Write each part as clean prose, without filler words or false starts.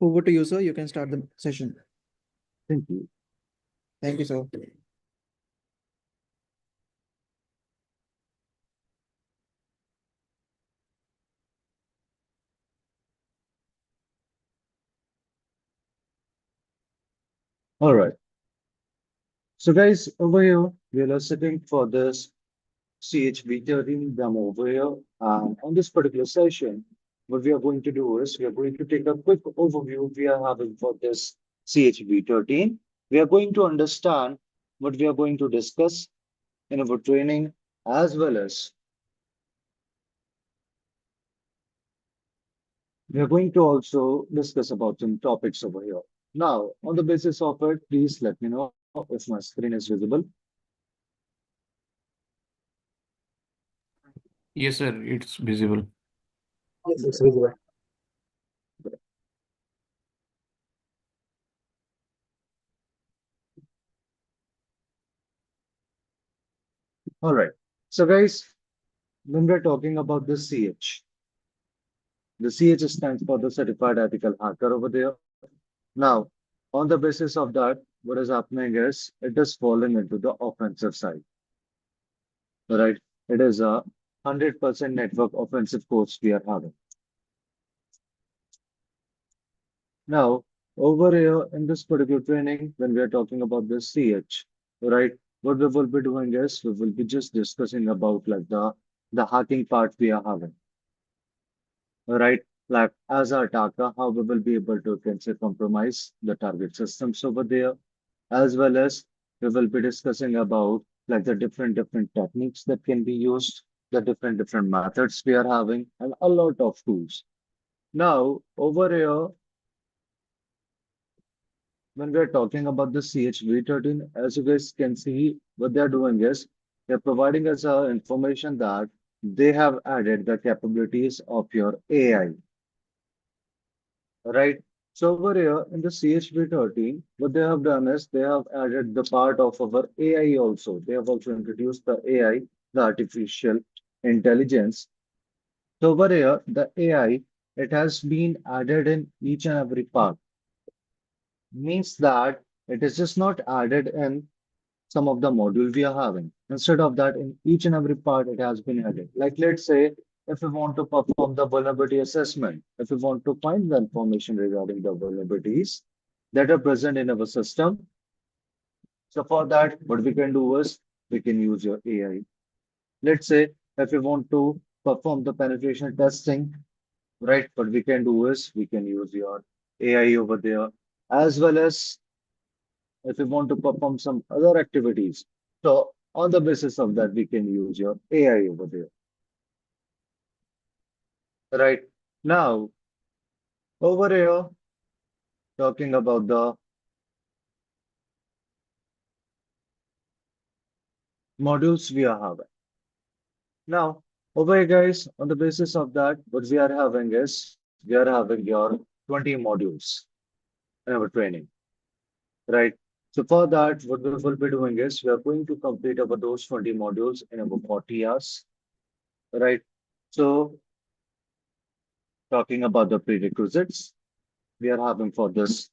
Over to you, sir. You can start the session. Thank you. Thank you, sir. All right. So guys, over here, we are sitting for this CHB 13 demo over here. And on this particular session, what we are going to do is we are going to take a quick overview we are having for this CHB 13. We are going to understand what we are going to discuss in our training, as well as we are going to also discuss about some topics over here. Now, on the basis of it, please let me know if my screen is visible. Yes, sir, it's visible. Yes, it's visible. All right. So guys, when we're talking about the CH stands for the Certified Ethical Hacker over there. Now, on the basis of that, what is happening is it is falling into the offensive side, right? It is a 100% network offensive course we are having. Now, over here in this particular training, when we are talking about the CH, right? What we will be doing is we will be just discussing about like the hacking part we are having, right? Like as our attacker, how we will be able to can say compromise the target systems over there, as well as we will be discussing about like the different techniques that can be used, the different methods we are having, and a lot of tools. Now, over here, when we're talking about the CHV13, as you guys can see, what they're doing is they're providing us information that they have added the capabilities of your AI, right? So over here in the CHV13, what they have done is they have added the part of our AI also. They have also introduced the AI, the artificial intelligence. So over here, the AI, it has been added in each and every part. Means that it is just not added in some of the module we are having. Instead of that, in each and every part, it has been added. Like let's say, if we want to perform the vulnerability assessment, if we want to find the information regarding the vulnerabilities that are present in our system, so for that, what we can do is we can use your AI. Let's say if we want to perform the penetration testing, right? What we can do is we can use your AI over there, as well as if we want to perform some other activities. So on the basis of that, we can use your AI over there, right? Now, over here, talking about the modules we are having. Now, over here, guys, on the basis of that, what we are having is we are having your 20 modules in our training, right? So for that, what we will be doing is we are going to complete our those 20 modules in about 40 hours, right? So talking about the prerequisites we are having for this,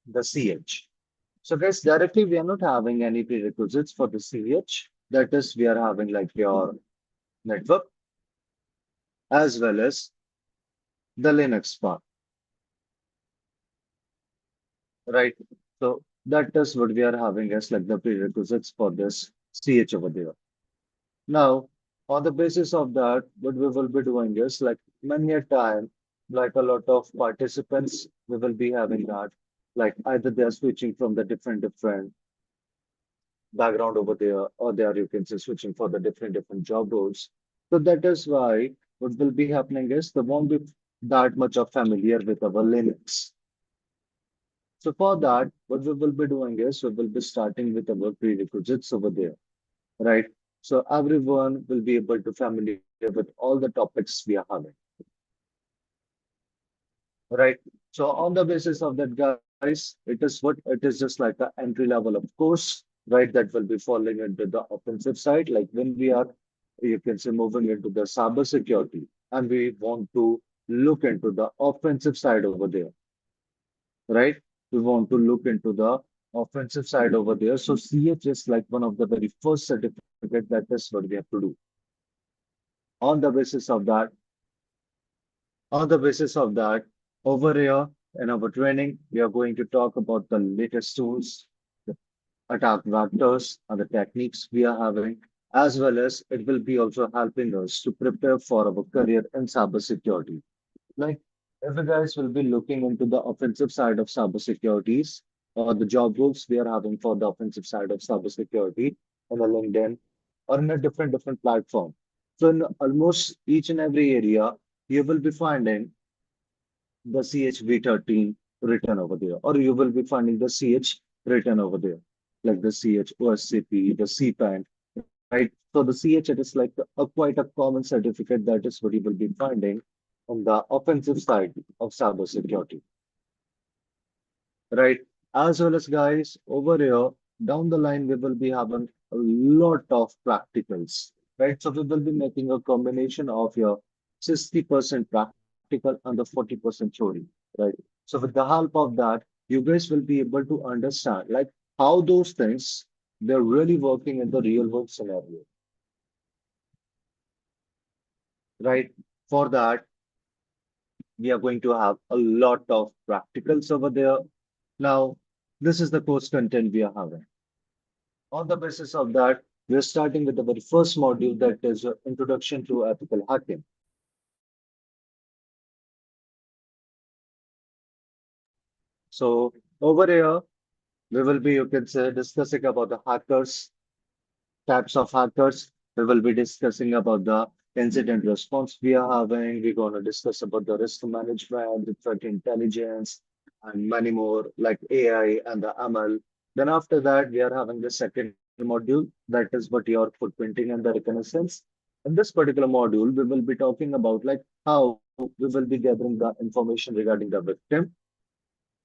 the CH. So guys, directly we are not having any prerequisites for the CH. That is, we are having like your network as well as the Linux part, right? So that is what we are having as like the prerequisites for this CH over there. Now, on the basis of that, what we will be doing is like many a time, like a lot of participants, we will be having that. Like either they are switching from the different background over there, or they are, you can say, switching for the different job roles. So that is why what will be happening is they won't be that much of familiar with our Linux. So for that, what we will be doing is we will be starting with our prerequisites over there, right? So everyone will be able to familiar with all the topics we are having, right? So on the basis of that, guys, it is just like an entry level of course, right? That will be falling into the offensive side. Like when we are, you can say, moving into the cybersecurity, and we want to look into the offensive side over there, right? We want to look into the offensive side over there. So CH is like one of the very first certificate that is what we have to do. On the basis of that, on the basis of that, over here in our training, we are going to talk about the latest tools, the attack vectors, and the techniques we are having, as well as it will be also helping us to prepare for our career in cybersecurity. Like, if you guys will be looking into the offensive side of cybersecurities or the job roles we are having for the offensive side of cybersecurity on a LinkedIn or in a different platform. So in almost each and every area, you will be finding the CHV13 written over there, or you will be finding the CH written over there, like the CH OSCP, the CPAN, right? So the CH, it is like a quite a common certificate that is what you will be finding on the offensive side of cybersecurity, right? As well as guys, over here, down the line, we will be having a lot of practicals, right? So we will be making a combination of your 60% practical and the 40% theory, right? So with the help of that, you guys will be able to understand like how those things they're really working in the real world scenario, right? For that, we are going to have a lot of practicals over there. Now, this is the course content we are having. On the basis of that, we are starting with the very first module that is Introduction to Ethical Hacking. So over here, we will be, you can say, discussing about the hackers, types of hackers. We will be discussing about the incident response we are having. We're going to discuss about the risk management, the threat intelligence, and many more like AI and the ML. Then after that, we are having the second module that is what your footprinting and the reconnaissance. In this particular module, we will be talking about like how we will be gathering the information regarding the victim.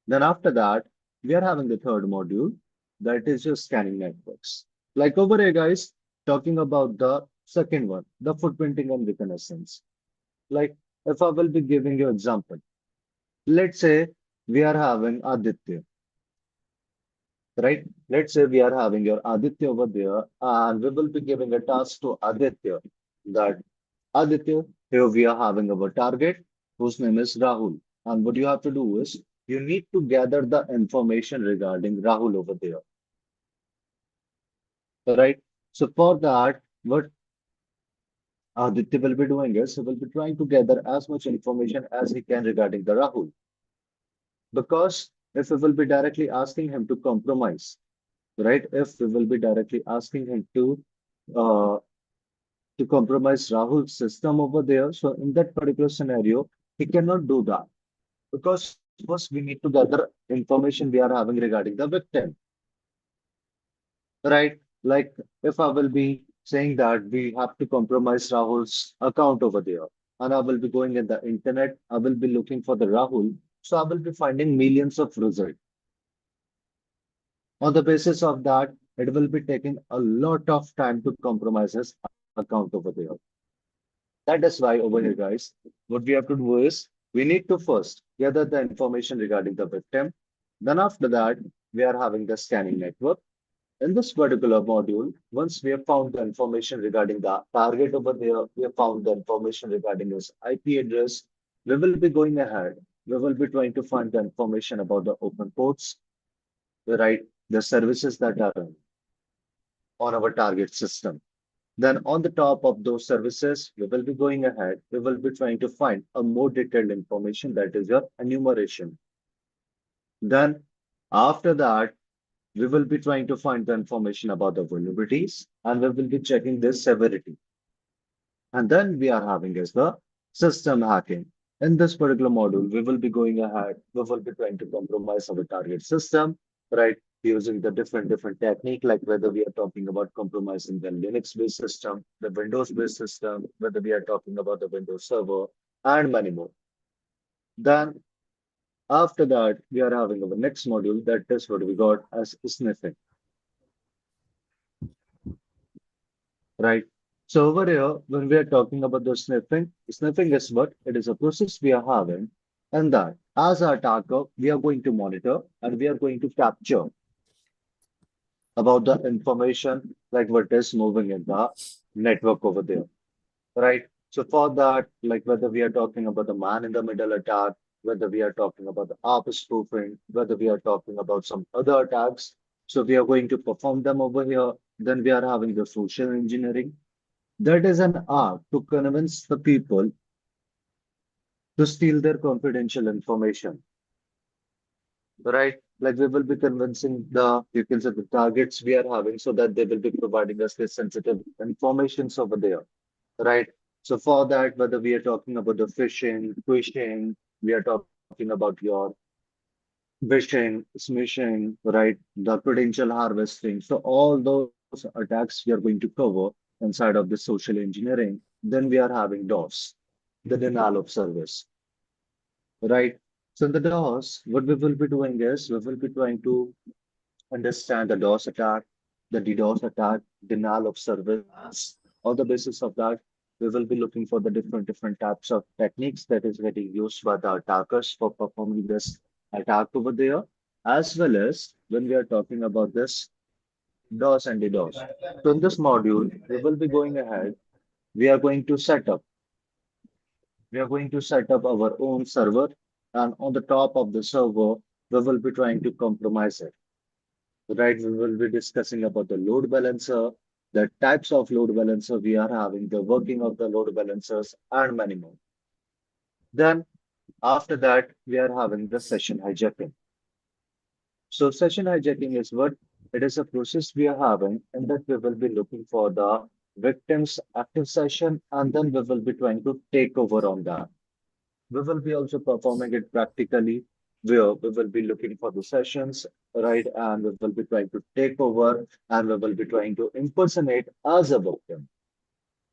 Then after that, we are having the third module that is your scanning networks. Like over here, guys, talking about the second one, the footprinting and reconnaissance. Like if I will be giving you example, let's say we are having Aditya, right? Let's say we are having your Aditya over there, and we will be giving a task to Aditya that Aditya, here we are having our target, whose name is Rahul. And what you have to do is you need to gather the information regarding Rahul over there, right? So for that, what Aditya will be doing is he will be trying to gather as much information as he can regarding the Rahul. Because if we will be directly asking him to compromise, right? If we will be directly asking him uh, to compromise Rahul's system over there, so in that particular scenario, he cannot do that because first we need to gather information we are having regarding the victim, right? Like if I will be saying that we have to compromise Rahul's account over there, and I will be going in the internet, I will be looking for the Rahul, so I will be finding millions of results. On the basis of that, it will be taking a lot of time to compromise his account over there. That is why over here, guys, what we have to do is we need to first gather the information regarding the victim. Then after that, we are having the scanning network. In this particular module, once we have found the information regarding the target over there, we have found the information regarding his IP address, we will be going ahead. We will be trying to find the information about the open ports, right? The services that are on our target system. Then on the top of those services, we will be going ahead. We will be trying to find a more detailed information that is your enumeration. Then after that, we will be trying to find the information about the vulnerabilities and we will be checking their severity. And then we are having as the system hacking. In this particular module, we will be going ahead. We will be trying to compromise our target system, right? Using the different technique, like whether we are talking about compromising the Linux-based system, the Windows-based system, whether we are talking about the Windows Server, and many more. Then after that, we are having our next module that is what we got as sniffing, right? So over here, when we are talking about the sniffing is what? It is a process we are having, and that as an attacker, we are going to monitor and we are going to capture about the information like what is moving in the network over there, right? So for that, like whether we are talking about the man in the middle attack, whether we are talking about the ARP spoofing, whether we are talking about some other attacks, so we are going to perform them over here. Then we are having the social engineering. That is an art to convince the people to steal their confidential information, right? Like we will be convincing the, you can say the targets we are having so that they will be providing us this sensitive informations over there, right? So for that, whether we are talking about the phishing, we are talking about your vishing, smishing, right? The credential harvesting. So all those attacks we are going to cover inside of the social engineering. Then we are having DOS, the denial of service, right? So in the DOS, what we will be doing is we will be trying to understand the DOS attack, the DDoS attack, denial of service. On the basis of that, we will be looking for the different types of techniques that is getting used by the attackers for performing this attack over there, as well as when we are talking about this DOS and DDoS. So in this module, we will be going ahead. We are going to set up. We are going to set up our own server, and on the top of the server, we will be trying to compromise it. Right, we will be discussing about the load balancer, the types of load balancer we are having, the working of the load balancers, and many more. Then after that, we are having the session hijacking. So session hijacking is what? It is a process we are having, and that we will be looking for the victim's active session, and then we will be trying to take over on that. We will be also performing it practically, where we will be looking for the sessions, right? And we will be trying to take over and we will be trying to impersonate as a victim.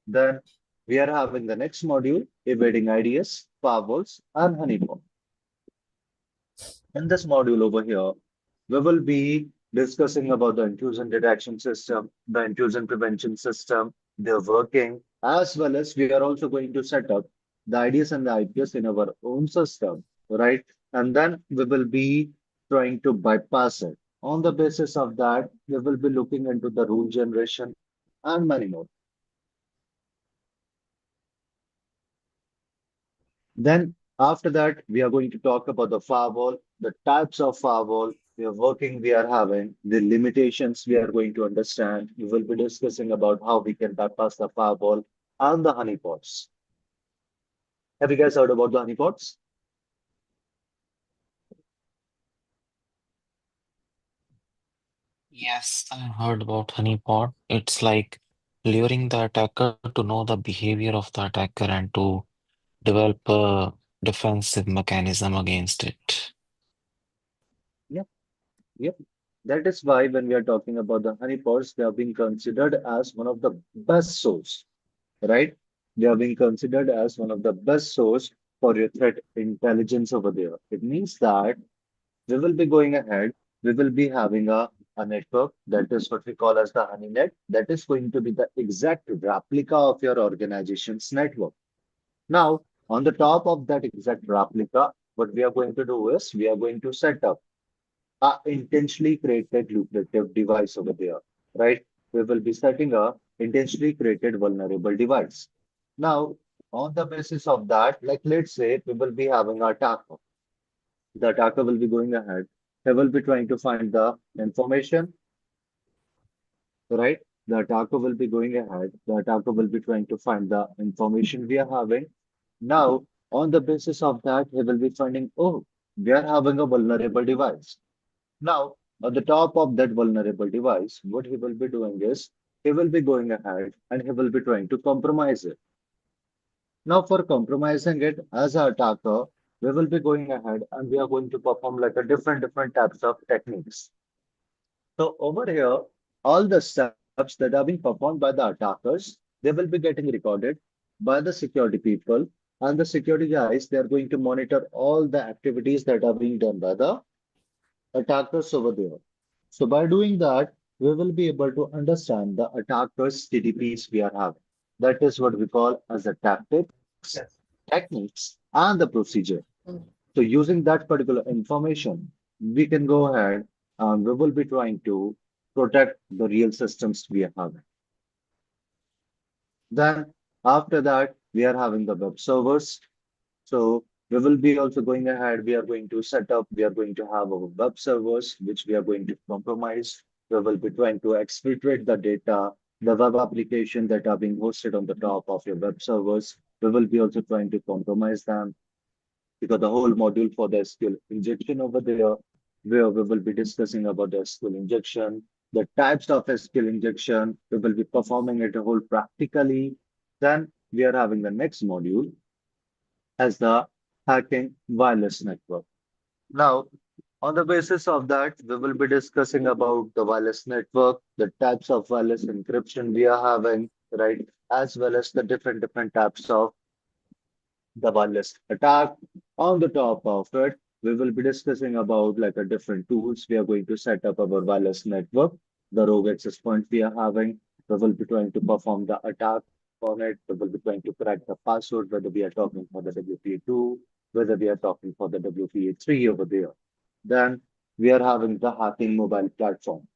Then we are having the next module, evading IDS, firewalls, and honeypot. In this module over here, we will be discussing about the intrusion detection system, the intrusion prevention system, their working, as well as we are also going to set up the IDS and the IPS in our own system, right? And then we will be trying to bypass it. On the basis of that, we will be looking into the rule generation and many more. Then after that, we are going to talk about the firewall, the types of firewall we are working, we are having, the limitations we are going to understand. We will be discussing about how we can bypass the firewall and the honeypots. Have you guys heard about the honeypots? Yes, I heard about honeypot. It's like luring the attacker to know the behavior of the attacker and to develop a defensive mechanism against it. Yep, yep. That is why when we are talking about the honeypots, they are being considered as one of the best source, right? They are being considered as one of the best source for your threat intelligence over there. It means that we will be going ahead. We will be having a network that is what we call as the honeynet. That is going to be the exact replica of your organization's network. Now, on the top of that exact replica, what we are going to do is we are going to set up a intentionally created lucrative device over there, right? We will be setting a intentionally created vulnerable device. Now, on the basis of that, like let's say we will be having our attacker. The attacker will be going ahead. They will be trying to find the information, right? The attacker will be going ahead. The attacker will be trying to find the information we are having. Now, on the basis of that, he will be finding, oh, we are having a vulnerable device. Now, on the top of that vulnerable device, what he will be doing is he will be going ahead and he will be trying to compromise it. Now, for compromising it as an attacker, we will be going ahead and we are going to perform like a different types of techniques. So over here, all the steps that are being performed by the attackers, they will be getting recorded by the security people, and the security guys, they are going to monitor all the activities that are being done by the attackers over there. So by doing that, we will be able to understand the attackers' TDPs we are having. That is what we call as the tactics, techniques, and the procedure. So using that particular information, we can go ahead and we will be trying to protect the real systems we are having. Then after that, we are having the web servers. So we will be also going ahead. We are going to set up, we are going to have our web servers, which we are going to compromise. We will be trying to exfiltrate the data, the web application that are being hosted on the top of your web servers. We will be also trying to compromise them because the whole module for the SQL injection over there, where we will be discussing about the SQL injection, the types of SQL injection, we will be performing it a whole practically. Then we are having the next module as the hacking wireless network. Now, on the basis of that, we will be discussing about the wireless network, the types of wireless encryption we are having, right? As well as the different types of the wireless attack. On the top of it, we will be discussing about like a different tools. We are going to set up our wireless network, the rogue access point we are having. We will be trying to perform the attack on it. We will be trying to crack the password, whether we are talking for the WPA2, whether we are talking for the WPA3 over there. Then we are having the hacking mobile platform.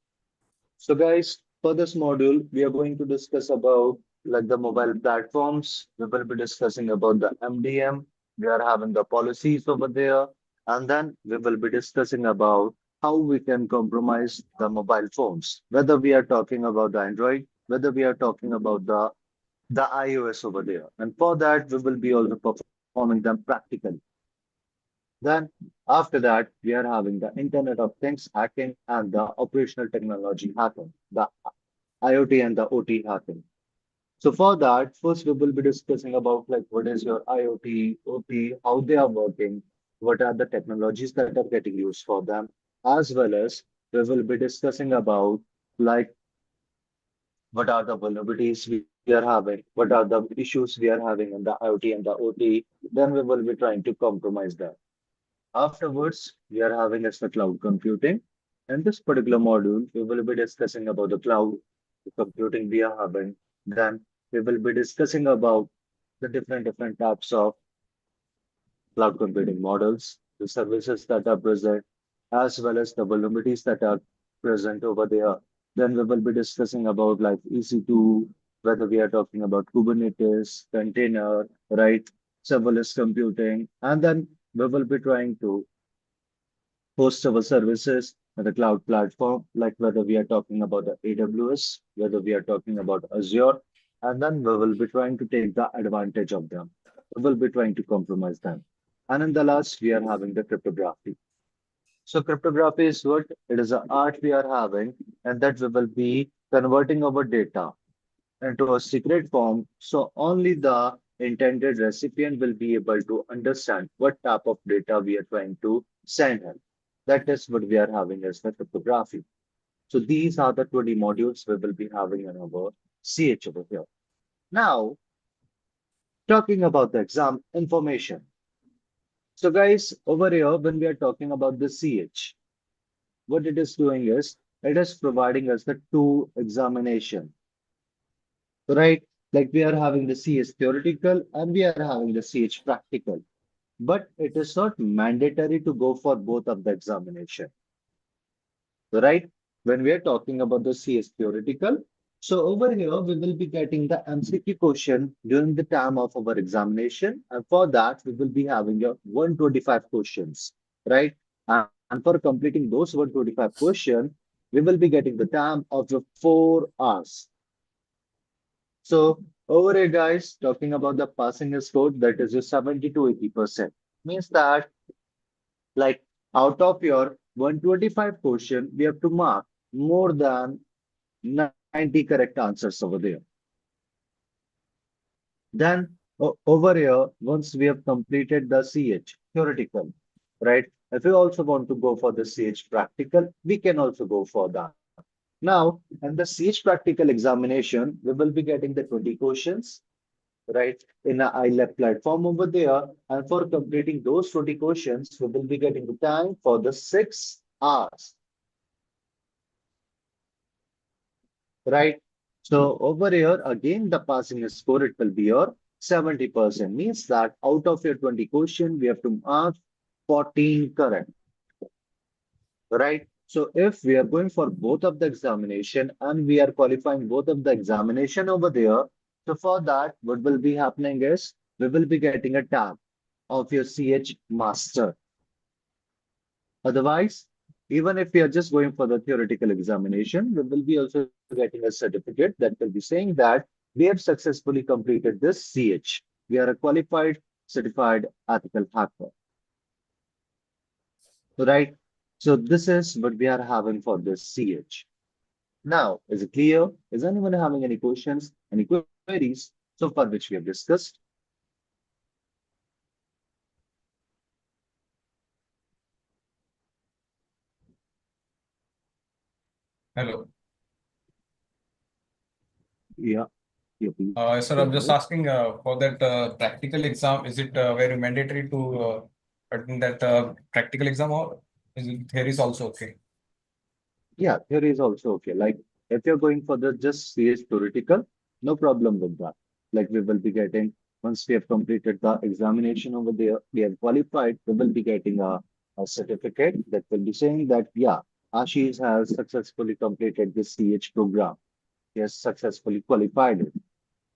So guys, for this module, we are going to discuss about like the mobile platforms. We will be discussing about the MDM. We are having the policies over there. And then we will be discussing about how we can compromise the mobile phones, whether we are talking about the Android, whether we are talking about the iOS over there. And for that, we will be also performing them practically. Then after that, we are having the Internet of Things hacking and the operational technology hacking, the IoT and the OT hacking. So for that, first we will be discussing about like what is your IoT, OT, how they are working, what are the technologies that are getting used for them, as well as we will be discussing about like what are the vulnerabilities we are having, what are the issues we are having in the IoT and the OT. Then we will be trying to compromise that. Afterwards, we are having as the cloud computing. In this particular module, we will be discussing about the cloud computing we are having. Then we will be discussing about the different types of cloud computing models, the services that are present, as well as the vulnerabilities that are present over there. Then we will be discussing about like EC2, whether we are talking about Kubernetes, container, right, serverless computing, and then we will be trying to host our services in the cloud platform, like whether we are talking about the AWS, whether we are talking about Azure, and then we will be trying to take the advantage of them. We will be trying to compromise them. And in the last, we are having the cryptography. So cryptography is what? It is an art we are having, and that we will be converting our data into a secret form. So only the intended recipient will be able to understand what type of data we are trying to send him. That is what we are having as the cryptography. So these are the 20 modules we will be having in our CH over here. Now, talking about the exam information. So guys, over here, when we are talking about the CH, what it is doing is, it is providing us the two examination, right? Like we are having the CS theoretical and we are having the CH practical, but it is not mandatory to go for both of the examination, right? When we are talking about the CS theoretical, so over here we will be getting the MCQ question during the time of our examination, and for that we will be having a 125 questions, right? And for completing those 125 questions, we will be getting the time of the 4 hours. So over here, guys, talking about the passing score, that is your 70 to 80%. Means that like out of your 125 question, we have to mark more than 90 correct answers over there. Then over here, once we have completed the CH theoretical, right? If we also want to go for the CH practical, we can also go for that. Now, in the CH practical examination, we will be getting the 20 questions, right, in a iLab platform over there. And for completing those 20 questions, we will be getting the time for the 6 hours, right? So over here, again, the passing score, it will be your 70%. Means that out of your 20 question, we have to mark 14 correct, right? So if we are going for both of the examination and we are qualifying both of the examination over there, so for that, what will be happening is we will be getting a tab of your CH Master. Otherwise, even if we are just going for the theoretical examination, we will be also getting a certificate that will be saying that we have successfully completed this CH. We are a qualified, certified ethical hacker, right? So this is what we are having for this CH. Now, is it clear? Is anyone having any questions, any queries so far which we have discussed? Hello. Yeah, yeah, please. Sir, Go I'm just ahead. asking for that practical exam. Is it very mandatory to attend that practical exam, or is it theory is also okay? Yeah, theory is also okay. Like if you're going for the just CS theoretical, no problem with that. Like we will be getting, once we have completed the examination over there, we have qualified, we will be getting a certificate that will be saying that, yeah, Ashish has successfully completed the CH program. He has successfully qualified it.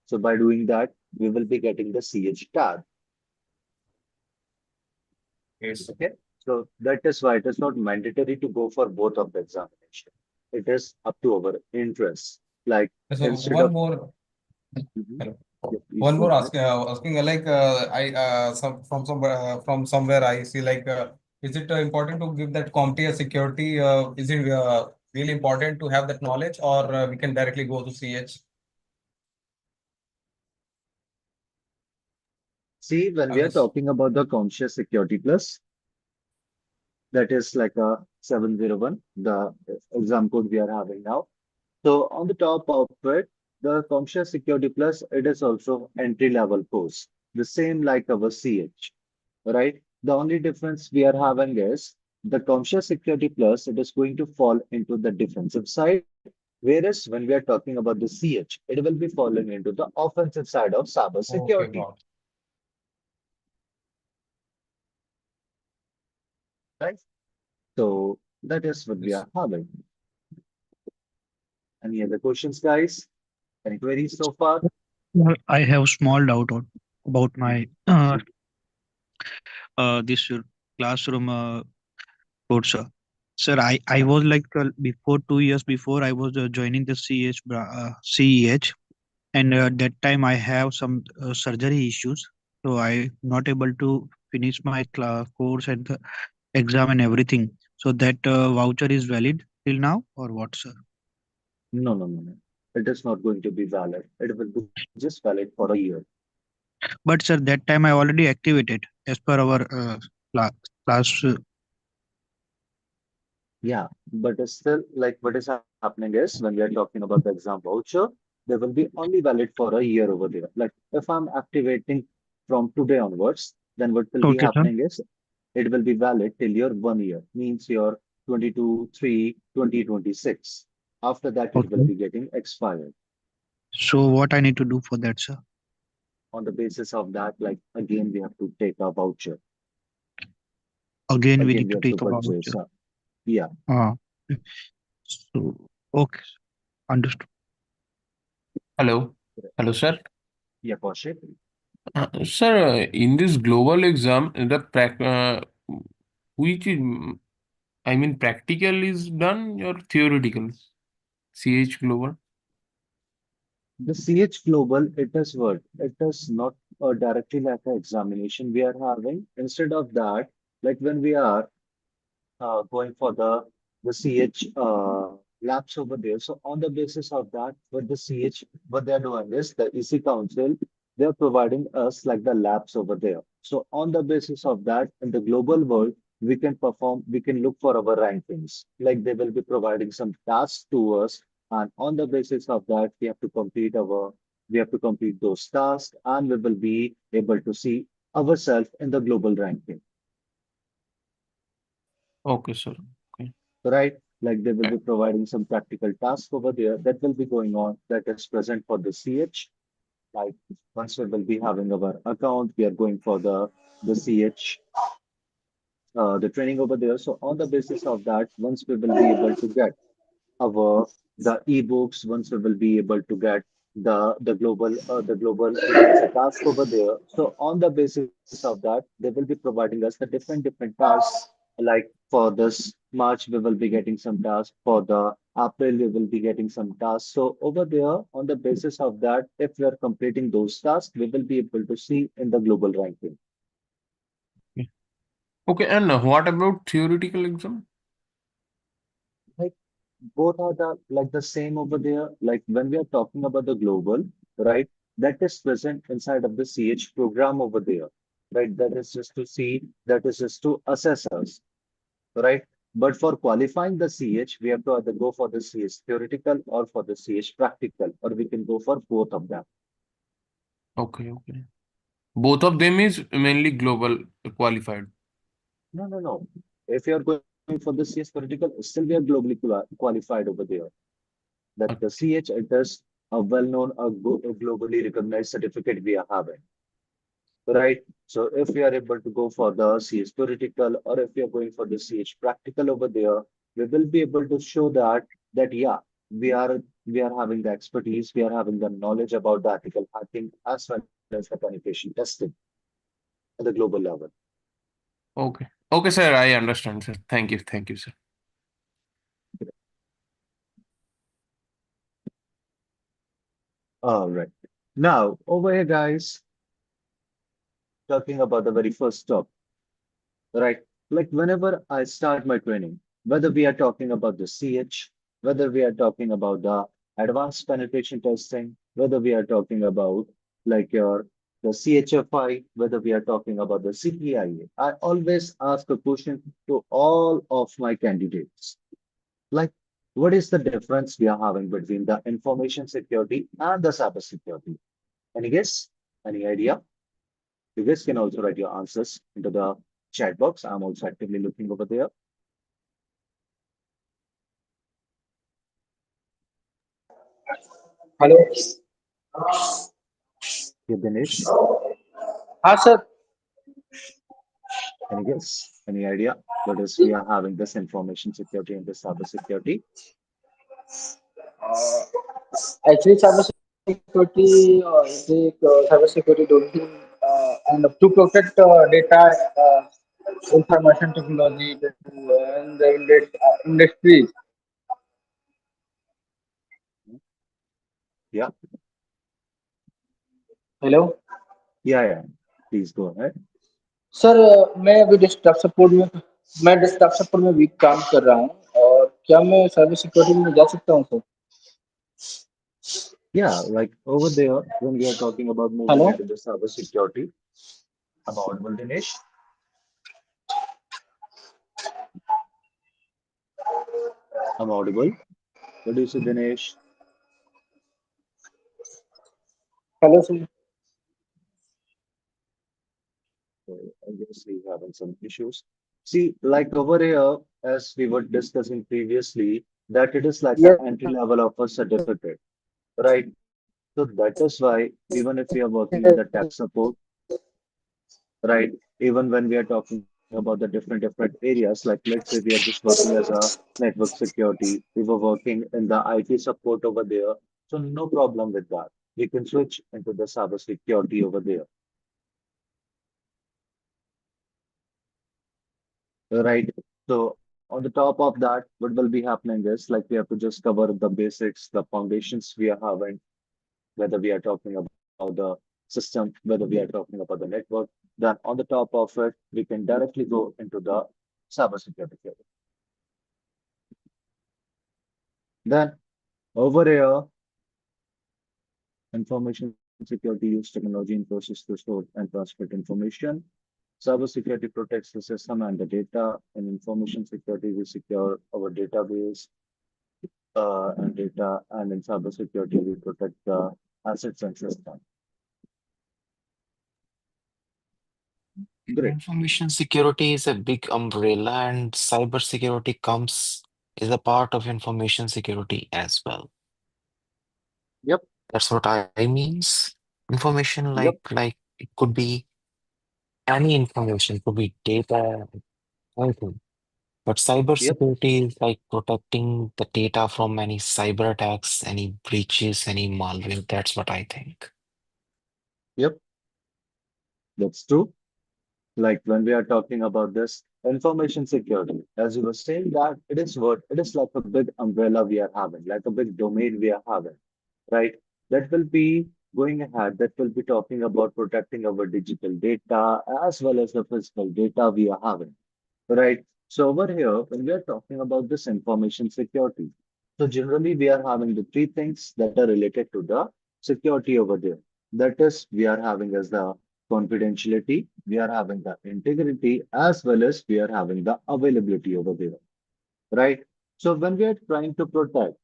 So by doing that, we will be getting the CH tag. Yes. Okay. So that is why it is not mandatory to go for both of the examination. It is up to our interest. Like So instead one of more. Mhm. Hello. Yeah, please One go more ahead. asking like I from somewhere I see like is it important to give that CompTIA security? Is it really important to have that knowledge, or we can directly go to CH? See, when I we are was talking about the conscious security plus, that is like a 701, the exam code we are having now. So on the top of it, the conscious security plus, it is also entry level course, the same like our CH, right? The only difference we are having is the conscious security plus, it is going to fall into the defensive side. Whereas when we are talking about the CH, it will be falling into the offensive side of cyber okay. security, Got right? So that is what we this. are having. Any other questions, guys? Any queries so far? I have small doubt about my Mhm. this classroom code, sir. Sir, I was like before 2 years before I was joining the CEH, and that time I have some surgery issues, so I not able to finish my course and the exam and everything. So that voucher is valid till now or what, sir? No, no, no, no. It is not going to be valid. It will be just valid for a year. But sir, that time I already activated as per our cla- class. Yeah, but it's still like what is happening is when we are talking about the exam voucher, they will be only valid for a year over there. Like if I'm activating from today onwards, then what will be Okay, sir. happening is it will be valid till your 1 year, means your 22/3/2026. After that, it will Okay. be getting expired. So what I need to do for that, sir? On the basis of that, like again, we have to take a voucher. Again, we Again, need we to have to take a purchase. voucher. Yeah, Uh, so okay, understood. Hello. Hello, sir. yeah, Kaushik. Sir, in this global exam, which is, I mean, practical is done or theoretical? CH global. The CH Global, it is what? It is not directly like an examination we are having. Instead of that, like when we are going for the CH labs over there. So on the basis of that, with the CH, what they're doing is the EC Council, they're providing us like the labs over there. So on the basis of that, in the global world, we can perform, we can look for our rankings. Like they will be providing some tasks to us, and on the basis of that, we have to complete those tasks, and we will be able to see ourselves in the global ranking. Okay, sir. Okay. Right? Like they will be providing some practical tasks over there that will be going on that is present for the CH. Like once we will be having our account, we are going for the CH the training over there. So on the basis of that, once we will be able to get our the ebooks, once we will be able to get the global we can say task over there. So on the basis of that, they will be providing us the different tasks. Like for this March, we will be getting some tasks. For the April, we will be getting some tasks. So over there, on the basis of that, if we are completing those tasks, we will be able to see in the global ranking. Okay, okay, and what about theoretical exam? Like both are the same over there. Like when we are talking about the global, right? That is present inside of the CH program over there, right? That is just to see, that is just to assess us, right? But for qualifying the CH, we have to either go for the CH theoretical or for the CH practical, or we can go for both of them. Okay, okay. Both of them is mainly global qualified. No, no, no. If you are going for the CS theoretical, still we are globally qualified over there. That the Okay. CH it is a well-known, a globally recognized certificate we are having. Right. So if we are able to go for the CS theoretical or if we are going for the CH practical over there, we will be able to show that yeah, we are having the expertise, we are having the knowledge about the ethical hacking as well as the penetration testing at the global level. Okay. Okay, sir, I understand, sir. Thank you. Thank you, sir. All right. Now over here, guys, talking about the very first topic, right? Like whenever I start my training, whether we are talking about the CH, whether we are talking about the advanced penetration testing, whether we are talking about like your the CHFI, whether we are talking about the CPIA, I always ask a question to all of my candidates. Like, what is the difference we are having between the information security and the cyber security? Any guess? Any idea? You guys can also write your answers into the chat box. I'm also actively looking over there. Hello. Yeah, Dinesh, हाँ sir. any guess? Any idea? What is we are having this information security and this cyber security? Actually cyber security is एक cyber security domain and to protect data information technology and the industries. Yeah, hello. yeah. Please go ahead. Sir मैं अभी desktop support में भी काम कर रहा हूँ और क्या मैं साइबर सिक्योरिटी में जा सकता हूँ sir? Yeah, like over there, when we are talking about moving hello. into the cyber security, I'm audible, Dinesh. I'm audible. What do you say, Dinesh? Hello sir. I guess we're having some issues. See, like over here, as we were discussing previously, that it is like an Yes. entry level of a certificate, right? So that is why even if we are working in the tech support, right? Even when we are talking about the different areas, like let's say we are just working as a network security, we were working in the IT support over there. So no problem with that. We can switch into the cyber security over there, right? So on the top of that, what will be happening is like we have to just cover the basics, the foundations we are having, whether we are talking about the system, whether we are talking about the network, then on the top of it, we can directly go into the cybersecurity field. Then over here, information security use technology and process to store and transmit information. Cybersecurity protects the system and the data. In information security, we secure our database and data, and in cybersecurity, we protect the assets and system. Great. Information security is a big umbrella, and cybersecurity comes is a part of information security as well. Yep. That's what I means. Information Yep. like it could be any information, could be data, anything. But Yep. cybersecurity is like protecting the data from any cyber attacks, any breaches, any malware. That's what I think. Yep. That's true. Like when we are talking about this information security, as you were saying that it is like a big umbrella we are having, like a big domain we are having, right? That will be going ahead, that will be talking about protecting our digital data as well as the physical data we are having. Right. So over here, when we are talking about this information security, so generally we are having the three things that are related to the security over there. That is, we are having as the confidentiality, we are having the integrity, as well as we are having the availability over there. Right. So when we are trying to protect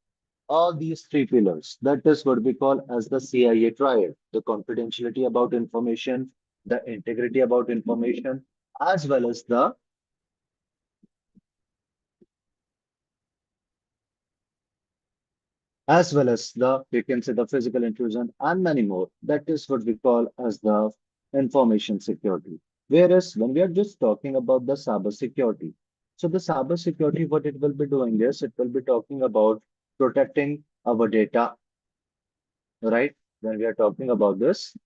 all these three pillars, that is what we call as the CIA triad, the confidentiality about information, the integrity about information, as well as the as well as the you can say the physical intrusion and many more. That is what we call as the information security. Whereas when we are just talking about the cyber security, so the cyber security, what it will be doing is it will be talking about protecting our data, right? When we are talking about this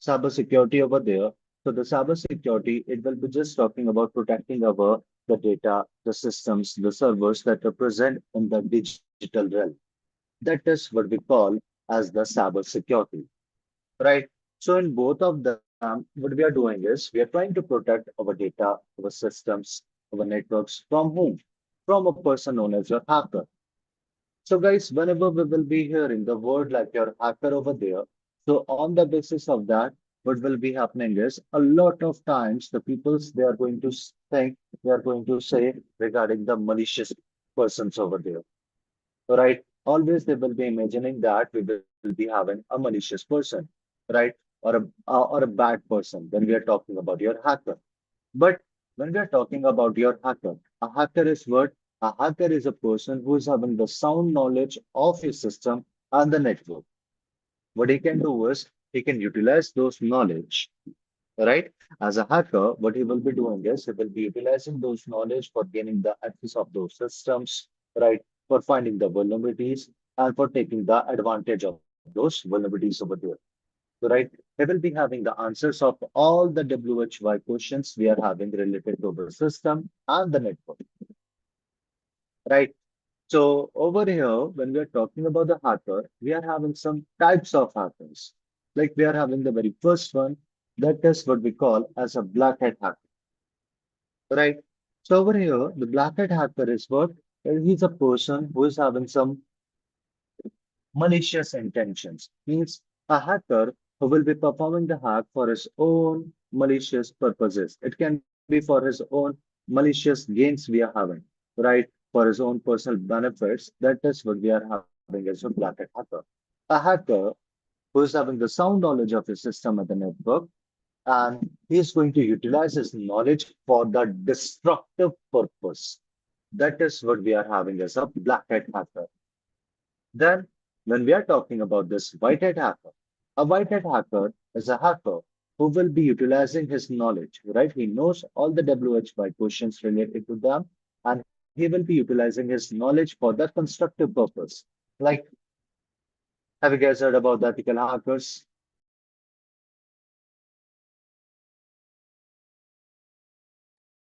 cyber security over there, so the cyber security, it will be just talking about protecting our the data, the systems, the servers that are present in the digital realm. That is what we call as the cyber security, right? So in both of them, what we are doing is we are trying to protect our data, our systems, our networks from whom? From a person known as your hacker. So guys, whenever we will be hearing the word like your hacker over there, so on the basis of that, what will be happening is a lot of times the peoples they are going to think, they are going to say regarding the malicious persons over there, right? Always they will be imagining that we will be having a malicious person, right? Or a bad person when we are talking about your hacker. But when we are talking about your hacker, a hacker is what? A hacker is a person who is having the sound knowledge of his system and the network. What he can do is he can utilize those knowledge, right? As a hacker, what he will be doing is he will be utilizing those knowledge for gaining the access of those systems, right? For finding the vulnerabilities and for taking the advantage of those vulnerabilities over there, right? He will be having the answers of all the WHY questions we are having related to the system and the network, right? So over here, when we are talking about the hacker, we are having some types of hackers. Like we are having the very first one, that is what we call as a black hat hacker, right? So over here, the black hat hacker is what? He's a person who is having some malicious intentions. Means a hacker who will be performing the hack for his own malicious purposes. It can be for his own malicious gains we are having, right? For his own personal benefits. That is what we are having as a black hat hacker. A hacker who is having the sound knowledge of his system and the network, and he is going to utilize his knowledge for the destructive purpose. That is what we are having as a black hat hacker. Then, when we are talking about this white hat hacker, a white hat hacker is a hacker who will be utilizing his knowledge, right? He knows all the WHY questions related to them, and he will be utilizing his knowledge for the constructive purpose. Like, have you guys heard about the ethical hackers?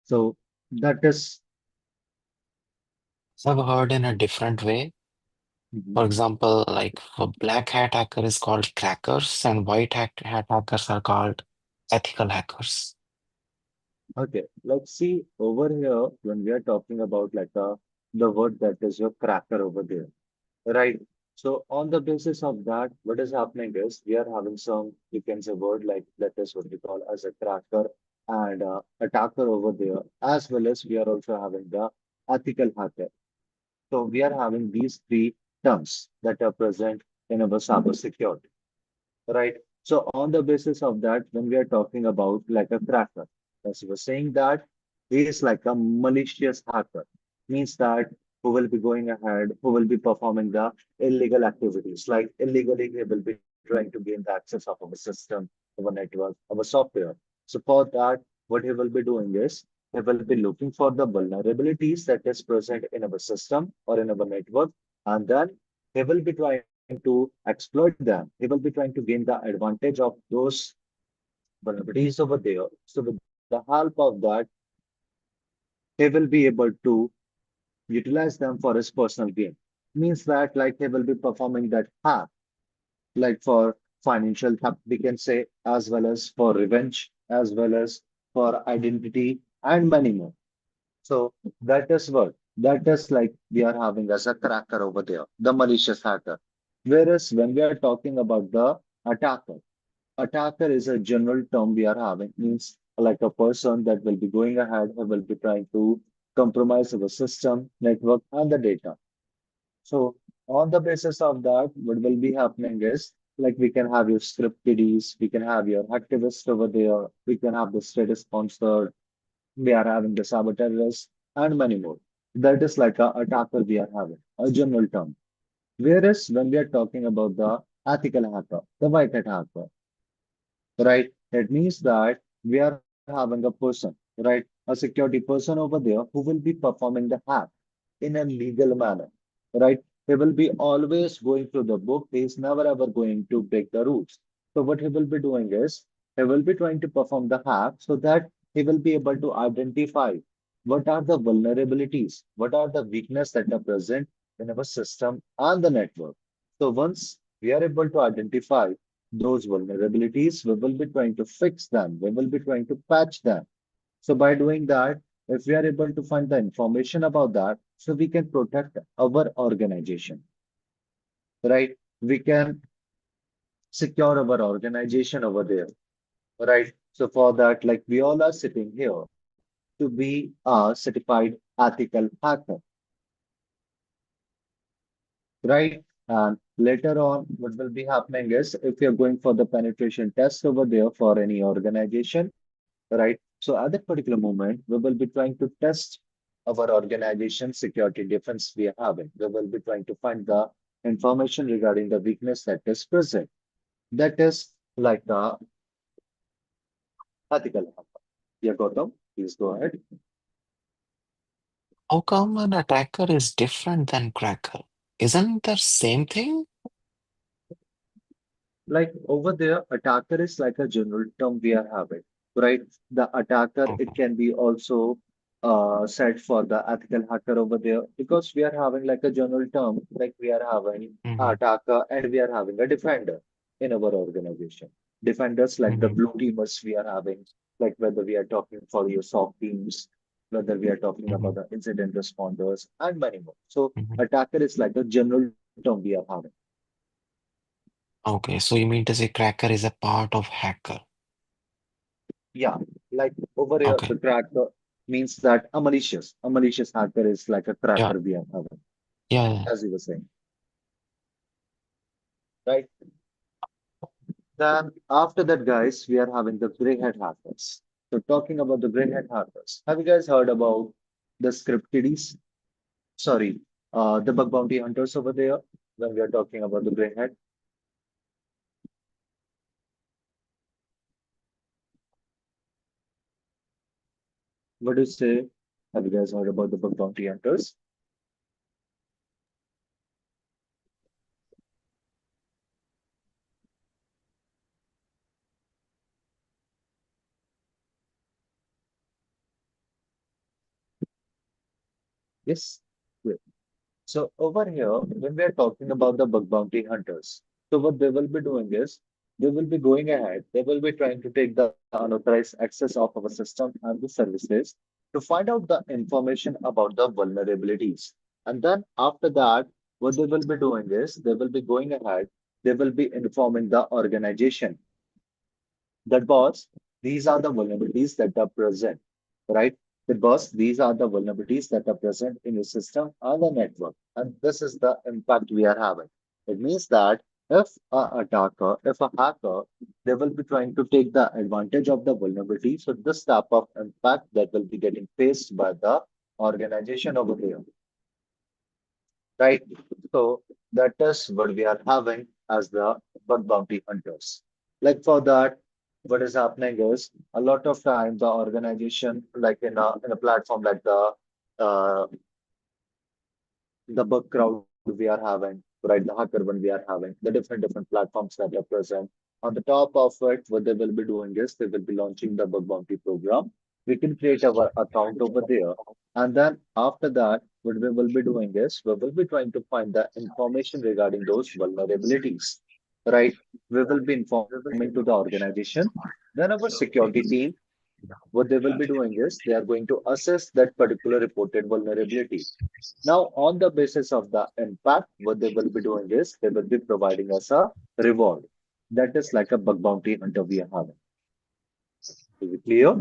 So, that is. I've heard in a different way. Mhm. For example, like for black hat hacker is called crackers and hat hackers are called ethical hackers. Okay, let's see over here when we are talking about like the word that is your cracker over there. Right. So on the basis of that, what is happening is we are having some, you can say word like that is what we call as a cracker and attacker over there, as well as we are also having the ethical hacker. So we are having these three terms that are present in our cyber security, right? So on the basis of that, when we are talking about like a cracker, as you were saying that He is like a malicious hacker. Means that who will be going ahead, who will be performing the illegal activities. Like illegally, he will be trying to gain the access of our system, our network, our software. So for that, what he will be doing is he will be looking for the vulnerabilities that is present in our system or in our network, and then he will be trying to exploit them. He will be trying to gain the advantage of those vulnerabilities over there. So with the help of that, he will be able to utilize them for his personal gain. Means that like he will be performing that hack, like for financial theft, we can say, as well as for revenge, as well as for identity and many more. So that is what that is like we are having as a cracker over there, the malicious hacker. Whereas when we are talking about the attacker, attacker is a general term we are having, means like a person that will be going ahead who will be trying to compromise our system, network, and the data. So on the basis of that, what will be happening is like we can have your script kiddies, we can have your activist over there, we can have the status sponsored, we are having the cyber terrorists, and many more. That is like a attacker we are having, a general term. Whereas when we are talking about the ethical hacker, the white hat hacker, right? That means that we are having a person, right? A security person over there who will be performing the hack in a legal manner, right? He will be always going through the book. He is never ever going to break the rules. So what he will be doing is he will be trying to perform the hack so that he will be able to identify what are the vulnerabilities, what are the weaknesses that are present in our system and the network. So once we are able to identify those vulnerabilities, we will be trying to fix them. We will be trying to patch them. So by doing that, if we are able to find the information about that, so we can protect our organization, right? We can secure our organization over there, right? So for that, like we all are sitting here to be a certified ethical hacker, right? And later on, what will be happening is if you're going for the penetration test over there for any organization, right? So at that particular moment, we will be trying to test our organization security defense we are having. We will be trying to find the information regarding the weakness that is present. That is like the ethical hacker. Yeah, Gautam, please go ahead. How come an attacker is different than cracker? Isn't the same thing? Like over there, attacker is like a general term we are having, right? The attacker, Okay. it can be also said for the ethical hacker over there because we are having like a general term, like we are having Mm-hmm. attacker and we are having a defender in our organization. Defenders like the Mm-hmm. blue teamers we are having, like whether we are talking for your SOC teams, whether we are talking Mm-hmm. about the incident responders and many more. So Mm-hmm. attacker is like a general term we are having. Okay, so you mean to say cracker is a part of hacker? Yeah, like over here, Okay. the cracker means that a malicious hacker is like a Yeah. cracker we are having, Yeah. Yeah. as you were saying, right? Then after that, guys, we are having the gray hat hackers. So talking about the gray hat hackers, have you guys heard about the script kiddies? Sorry, the bug bounty hunters over there when we are talking about the gray hat. What do you say? Have you guys heard about the bug bounty hunters? Yes. Great. So over here, when we are talking about the bug bounty hunters, so what they will be doing is they will be going ahead, they will be trying to take the unauthorized access of our system and the services to find out the information about the vulnerabilities. And then after that, what they will be doing is they will be going ahead, they will be informing the organization that boss, these are the vulnerabilities that are present, right? The boss, these are the vulnerabilities that are present in your system and the network. And this is the impact we are having. It means that if a hacker, they will be trying to take the advantage of the vulnerability. So this type of impact that will be getting faced by the organization over there, right? So that is what we are having as the bug bounty hunters. Like for that, what is happening is a lot of time the organization, like in a platform like the bug crowd we are having, right? The hacker one we are having, the different platforms that are present. On the top of it, what they will be doing is they will be launching the bug bounty program. We can create our account over there. And then after that, what we will be doing is we will be trying to find the information regarding those vulnerabilities, right? We will be informing to the organization. Then our security team, what they will be doing is they are going to assess that particular reported vulnerability. Now, on the basis of the impact, what they will be doing is they will be providing us a reward. That is like a bug bounty hunter we are having. Is it clear?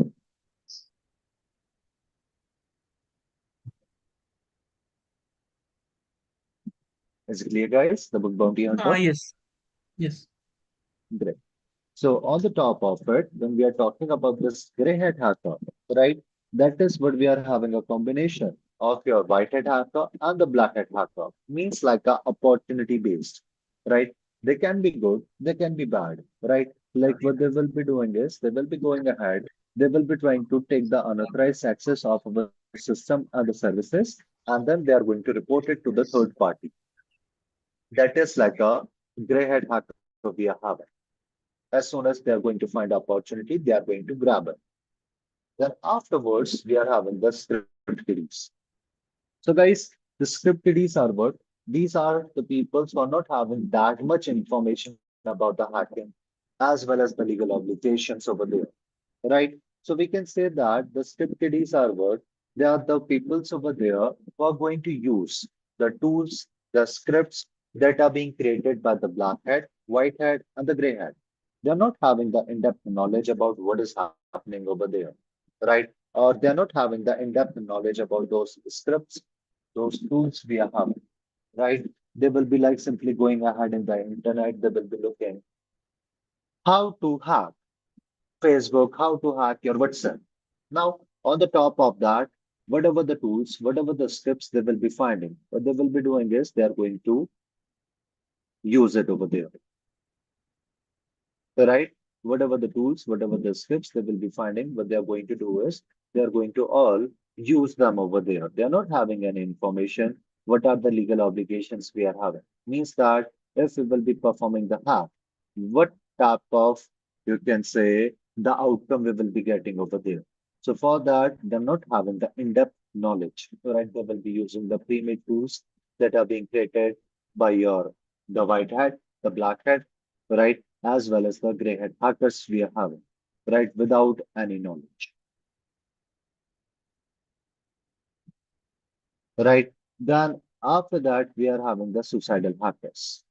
Is it clear, guys? The bug bounty hunter? Yes. Yes. Great. So on the top of it, when we are talking about this gray hat hacker, right? That is what we are having a combination of your white hat hacker and the black hat hacker. Means like a opportunity based, right? They can be good, they can be bad, right? Like what they will be doing is they will be going ahead, they will be trying to take the unauthorized access of our system and the services, and then they are going to report it to the third party. That is like a gray hat hacker we are having. As soon as they are going to find opportunity, they are going to grab it. Then afterwards, we are having the script kiddies. So guys, the script kiddies are what? These are the people who are not having that much information about the hacking, as well as the legal obligations over there, right? So we can say that the script kiddies are what? They are the peoples over there who are going to use the tools, the scripts that are being created by the black hat, white hat, and the gray hat. They're not having the in-depth knowledge about what is happening over there, right? Or they're not having the in-depth knowledge about those scripts, those tools we are having, right? They will be like simply going ahead in the internet, they will be looking how to hack Facebook, how to hack your WhatsApp. Now, on the top of that, whatever the tools, whatever the scripts they will be finding, what they will be doing is they are going to use it over there, right? Whatever the tools, whatever the scripts they will be finding, what they are going to do is they are going to all use them over there. They are not having any information. What are the legal obligations we are having? Means that if we will be performing the hack, what type of, you can say, the outcome we will be getting over there. So for that, they're not having the in-depth knowledge, right? They will be using the pre-made tools that are being created by your the white hat, the black hat, right? As well as the gray hat hackers we are having, right? Without any knowledge, right? Then after that, we are having the suicidal hackers,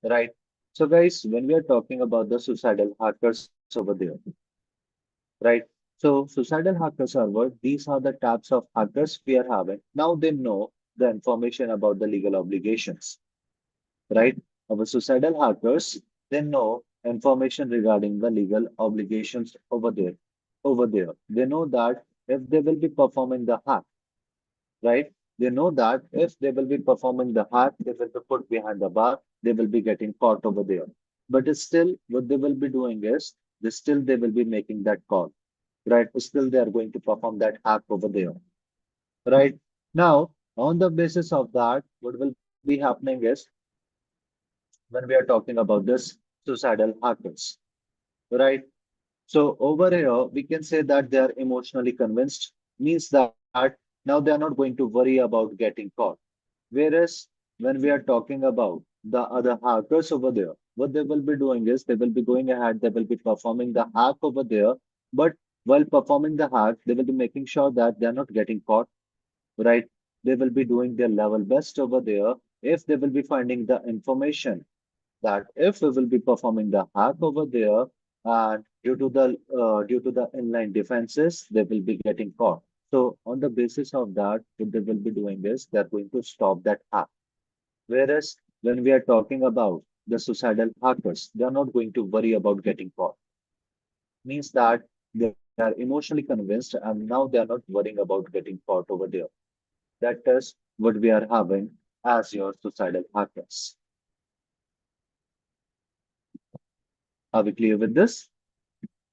right? So guys, when we are talking about the suicidal hackers over there, right? So suicidal hackers are what? These are the types of hackers we are having. Now they know the information about the legal obligations, right? Our suicidal hackers, they know information regarding the legal obligations over there. Over there, they know that if they will be performing the hack, right? They know that if they will be performing the hack, they will be put behind the bar, they will be getting caught over there. But it's still, what they will be doing is, they will be making that call, right? Still, they are going to perform that hack over there, right? Now, on the basis of that, what will be happening is when we are talking about this suicidal hackers, right? So over here, we can say that they are emotionally convinced, means that now they are not going to worry about getting caught. Whereas when we are talking about the other hackers over there, what they will be doing is they will be going ahead, they will be performing the hack over there, but while performing the hack, they will be making sure that they are not getting caught, right? They will be doing their level best over there. If they will be finding the information that if we will be performing the hack over there, and due to the inline defenses, they will be getting caught. So on the basis of that, what they will be doing is they're going to stop that hack. Whereas when we are talking about the suicidal hackers, they are not going to worry about getting caught. Means that they are emotionally convinced and now they are not worrying about getting caught over there. That is what we are having as your suicidal hackers. Are we clear with this?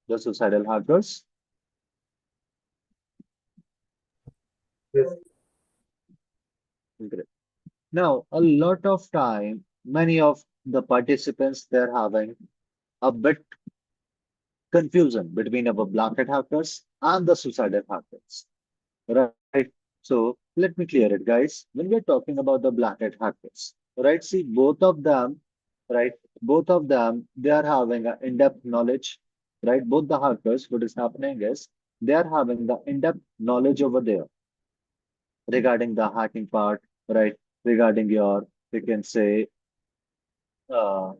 The suicidal hackers? Yes. Great. Now, a lot of time, many of the participants, they're having a bit confusion between our black hat hackers and the suicidal hackers. Right. So let me clear it, guys. When we're talking about the black hat hackers, right? See, both of them, right? Both of them, they are having an in-depth knowledge, right? Both the hackers, what is happening is they are having the in-depth knowledge over there regarding the hacking part, right? Regarding your, we can say, uh,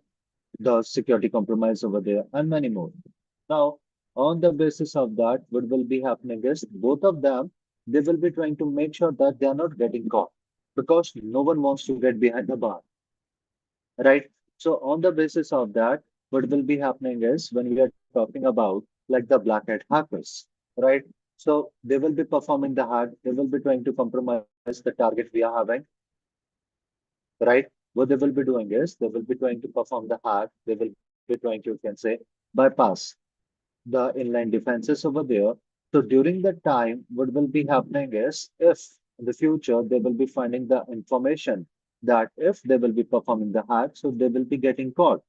the security compromise over there, and many more. Now, on the basis of that, what will be happening is both of them, they will be trying to make sure that they are not getting caught because no one wants to get behind the bar, right? So, on the basis of that, what will be happening is when we are talking about like the black hat hackers, right? So, they will be performing the hack, they will be trying to compromise the target we are having, right? What they will be doing is they will be trying to perform the hack, they will be trying to, you can say, bypass the inline defenses over there. So during that time, what will be happening is if in the future they will be finding the information that if they will be performing the hack, so they will be getting caught.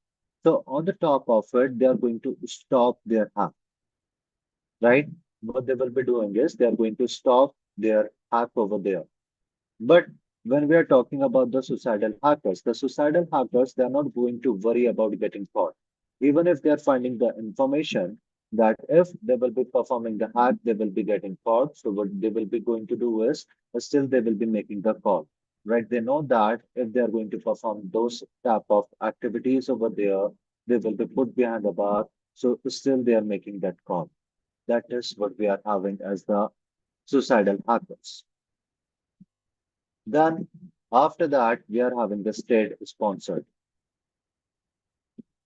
So on the top of it, they are going to stop their hack, right? What they will be doing is they are going to stop their hack over there. But when we are talking about the suicidal hackers, they are not going to worry about getting caught. Even if they are finding the information that if they will be performing the hack, they will be getting caught. So what they will be going to do is still they will be making the call. Right? They know that if they are going to perform those type of activities over there, they will be put behind the bar. So still they are making that call. That is what we are having as the suicidal hackers. Then after that, we are having the state sponsored.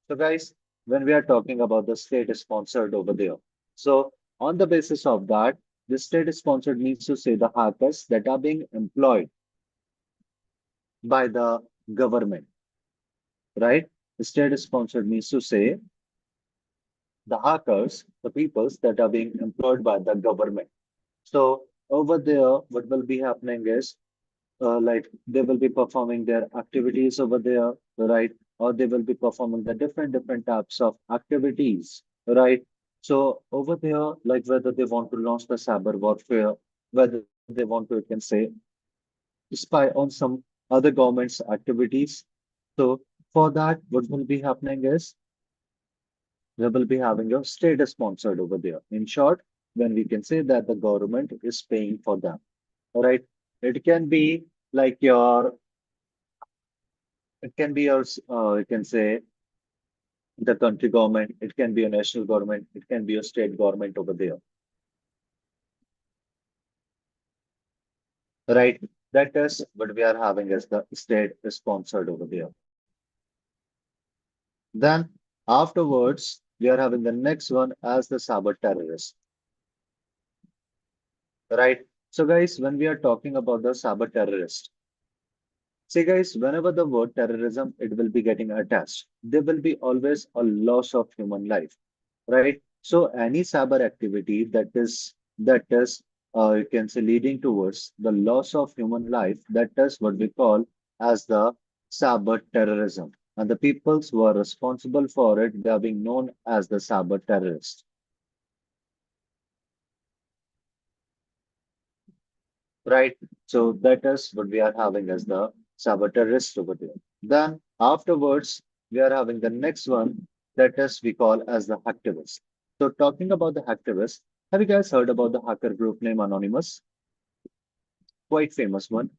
So guys, when we are talking about the state sponsored over there, so on the basis of that, the state sponsored means to say the hackers that are being employed by the government, right? State sponsored means to say the hackers, the peoples that are being employed by the government. So over there, what will be happening is like they will be performing their activities over there, right? Or they will be performing the different types of activities, right? So over there, like whether they want to launch the cyber warfare, whether they want to, you can say, spy on some other government's activities. So for that, what will be happening is they will be having a state sponsored over there. In short, when we can say that the government is paying for them, all right? It can be like your it can be your, you can say, the country government, it can be a national government, it can be a state government over there, right? That is what we are having as the state sponsored over there. Then afterwards, we are having the next one as the cyber terrorist, right? So guys, when we are talking about the cyber terrorist, see, guys, whenever the word terrorism it will be getting attached, there will be always a loss of human life, right? So any cyber activity that is you can say leading towards the loss of human life, that is what we call as the cyber terrorism. And the peoples who are responsible for it, they are being known as the cyber terrorists, right? So that is what we are having as the cyber terrorists over there. Then afterwards, we are having the next one that is we call as the hacktivists. So talking about the hacktivists, have you guys heard about the hacker group name Anonymous? Quite famous one,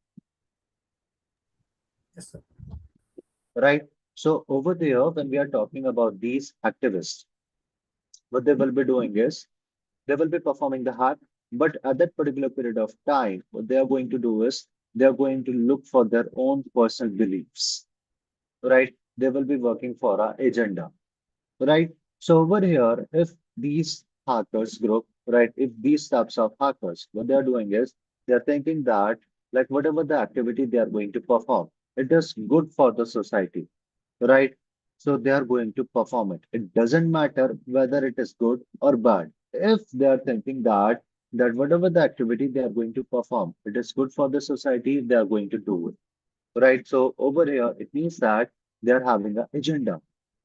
Yes, sir. right? So over there, when we are talking about these activists, what they will be doing is they will be performing the hack, but at that particular period of time, what they are going to do is they are going to look for their own personal beliefs, right? they will be working for a agenda, right? So over here, if these hackers group, right, if these types of hackers, what they are doing is they're thinking that like whatever the activity they are going to perform, it is good for the society, right? So they are going to perform it. It doesn't matter whether it is good or bad. If they are thinking that whatever the activity they are going to perform, it is good for the society, they are going to do it. Right. So over here, it means that they are having an agenda.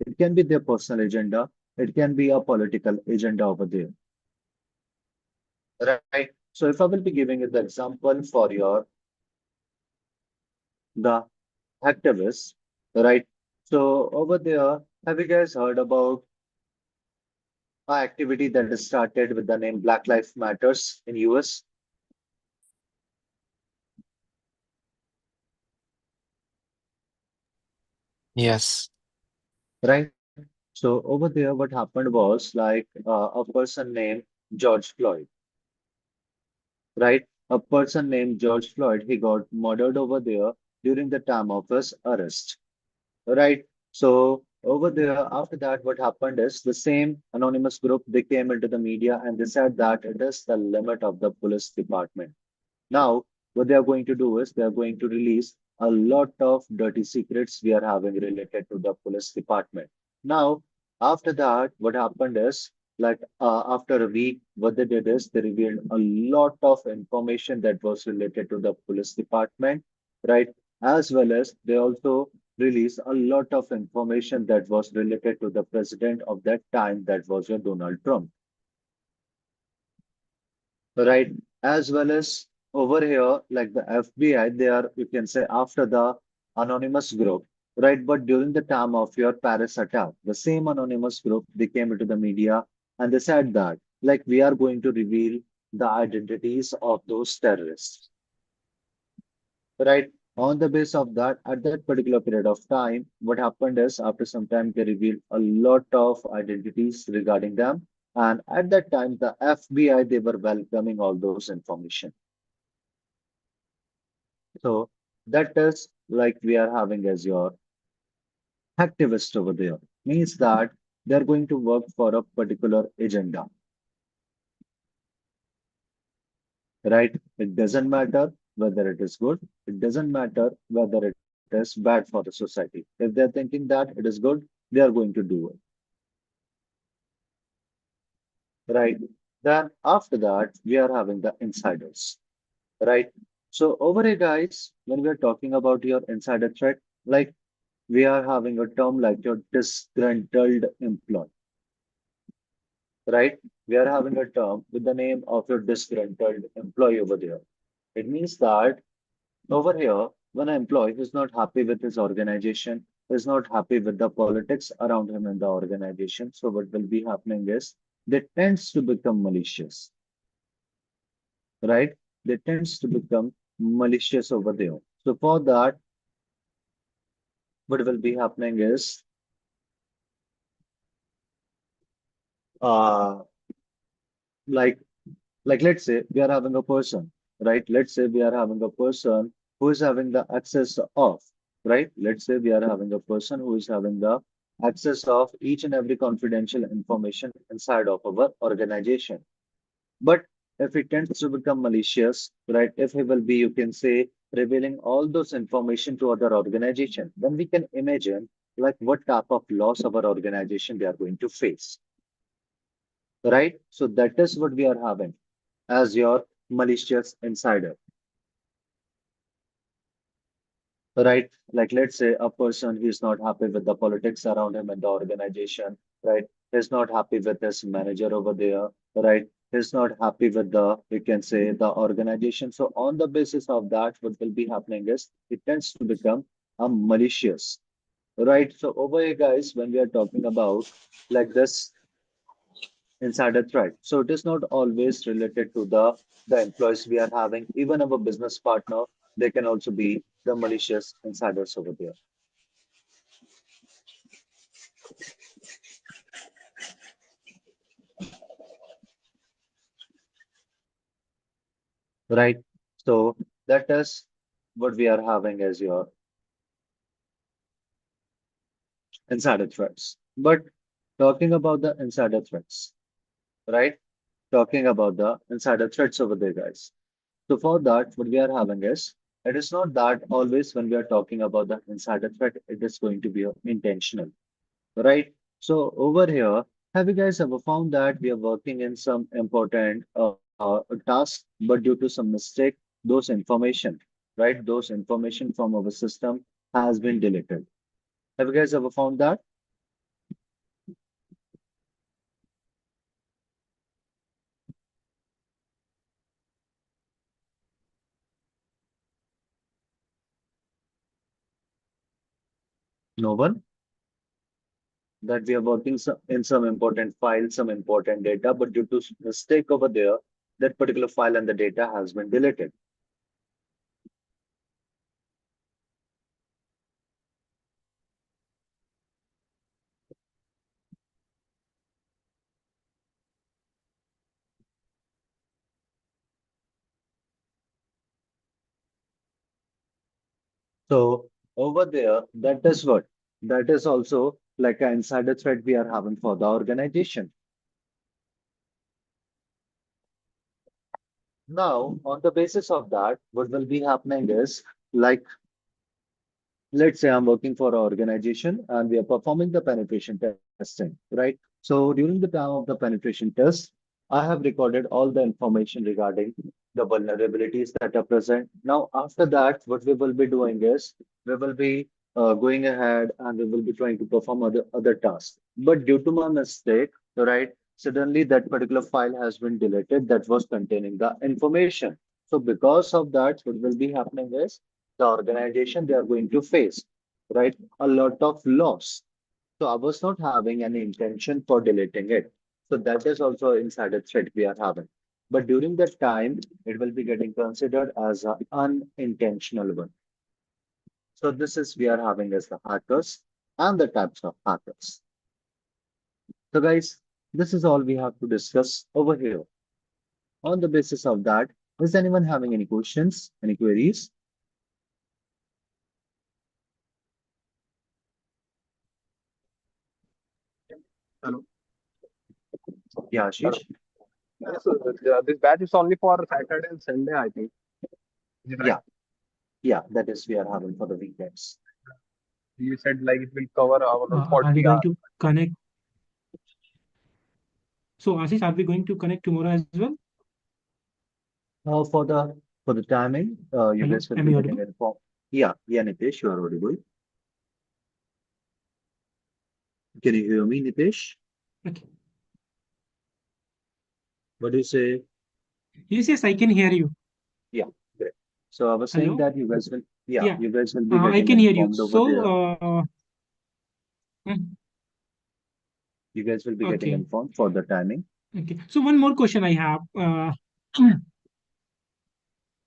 It can be their personal agenda. It can be a political agenda over there. Right. So if I will be giving you the example for your the activists, right? So over there, have you guys heard about an activity that is started with the name Black Lives Matters in US, Yes. right? So over there, what happened was like a person named George Floyd, right? A person named George Floyd, he got murdered over there during the time of his arrest, right? So over there, after that, what happened is the same anonymous group, they came into the media and they said that it is the limit of the police department. Now, what they are going to do is they are going to release a lot of dirty secrets we are having related to the police department. Now, after that, what happened is like after a week, what they did is they revealed a lot of information that was related to the police department, right? As well as they also released a lot of information that was related to the president of that time, that was your Donald Trump, right? As well as over here, like the FBI, they are, you can say, after the anonymous group, right? But during the time of your Paris attack, the same anonymous group, they came into the media and they said that, like, we are going to reveal the identities of those terrorists, right? On the base of that, at that particular period of time, what happened is after some time, they revealed a lot of identities regarding them. And at that time, the FBI, they were welcoming all those information. So that is like we are having as your activist over there. Means that they're going to work for a particular agenda, right? It doesn't matter whether it is good, it doesn't matter whether it is bad for the society. If they're thinking that it is good, they are going to do it, right? Then after that, we are having the insiders, right? So over here, guys, when we're talking about your insider threat, like we are having a term like your disgruntled employee, right? We are having a term with the name of your disgruntled employee over there. It means that over here, when an employee is not happy with his organization, is not happy with the politics around him in the organization, so what will be happening is they tends to become malicious, right? They tends to become malicious over there. So for that, what will be happening is uh like like let's say we are having a person, right? Let's say we are having a person who is having the access of, right? Let's say we are having a person who is having the access of each and every confidential information inside of our organization. But if he tends to become malicious, right? If he will be, you can say, revealing all those information to other organization, then we can imagine like what type of loss our organization they are going to face, right? So that is what we are having as your malicious insider, right? Like, let's say a person who is not happy with the politics around him and the organization, right? He's not happy with his manager over there, right? He's not happy with the, we can say, the organization. So, on the basis of that, what will be happening is it tends to become a malicious, right? So, over here, guys, when we are talking about like this insider threat. So it is not always related to the employees we are having. Even our business partner, they can also be the malicious insiders over there, right? So that is what we are having as your insider threats. But talking about the insider threats, right? Talking about the insider threats over there, guys. So for that, what we are having is, it is not that always when we are talking about the insider threat, it is going to be intentional, right? So over here, have you guys ever found that we are working in some important task, but due to some mistake, those information, right? Those information from our system has been deleted. Have you guys ever found that? No one? That we are working in some important file, some important data, but due to mistake over there, that particular file and the data has been deleted. So over there, that is what? That is also like an insider threat we are having for the organization. Now, on the basis of that, what will be happening is like, let's say I'm working for an organization and we are performing the penetration testing, right? So during the time of the penetration test, I have recorded all the information regarding the vulnerabilities that are present. Now, after that, what we will be doing is we will be going ahead and we will be trying to perform other tasks. But due to my mistake, right, suddenly that particular file has been deleted that was containing the information. So because of that, what will be happening is the organization they are going to face, right? A lot of loss. So I was not having any intention for deleting it. So that is also insider threat we are having. But during that time, it will be getting considered as an unintentional one. So this is we are having as the hackers and the types of hackers. So guys, this is all we have to discuss over here. On the basis of that, is anyone having any questions, any queries? Hello. Yeah, Hello. Ashish? So this batch is only for Saturday and Sunday, I think. Is it right? Yeah, yeah, that is we are having for the weekends. You said like it will cover around Are we 40 going hours. to connect? So, Ashish, are we going to connect tomorrow as well? For the timing, you Hello, guys will am be I getting audible? informed. Yeah, yeah, Nitesh, you are audible. Can you hear me, Nitesh? Okay. What do you say? Yes, yes, I can hear you. Yeah, great. So I was saying Hello? that you guys will, yeah, Yeah, you guys will be I getting can hear you. informed over So, there. mm, You guys will be getting okay, informed for the timing. okay. So, one more question I have.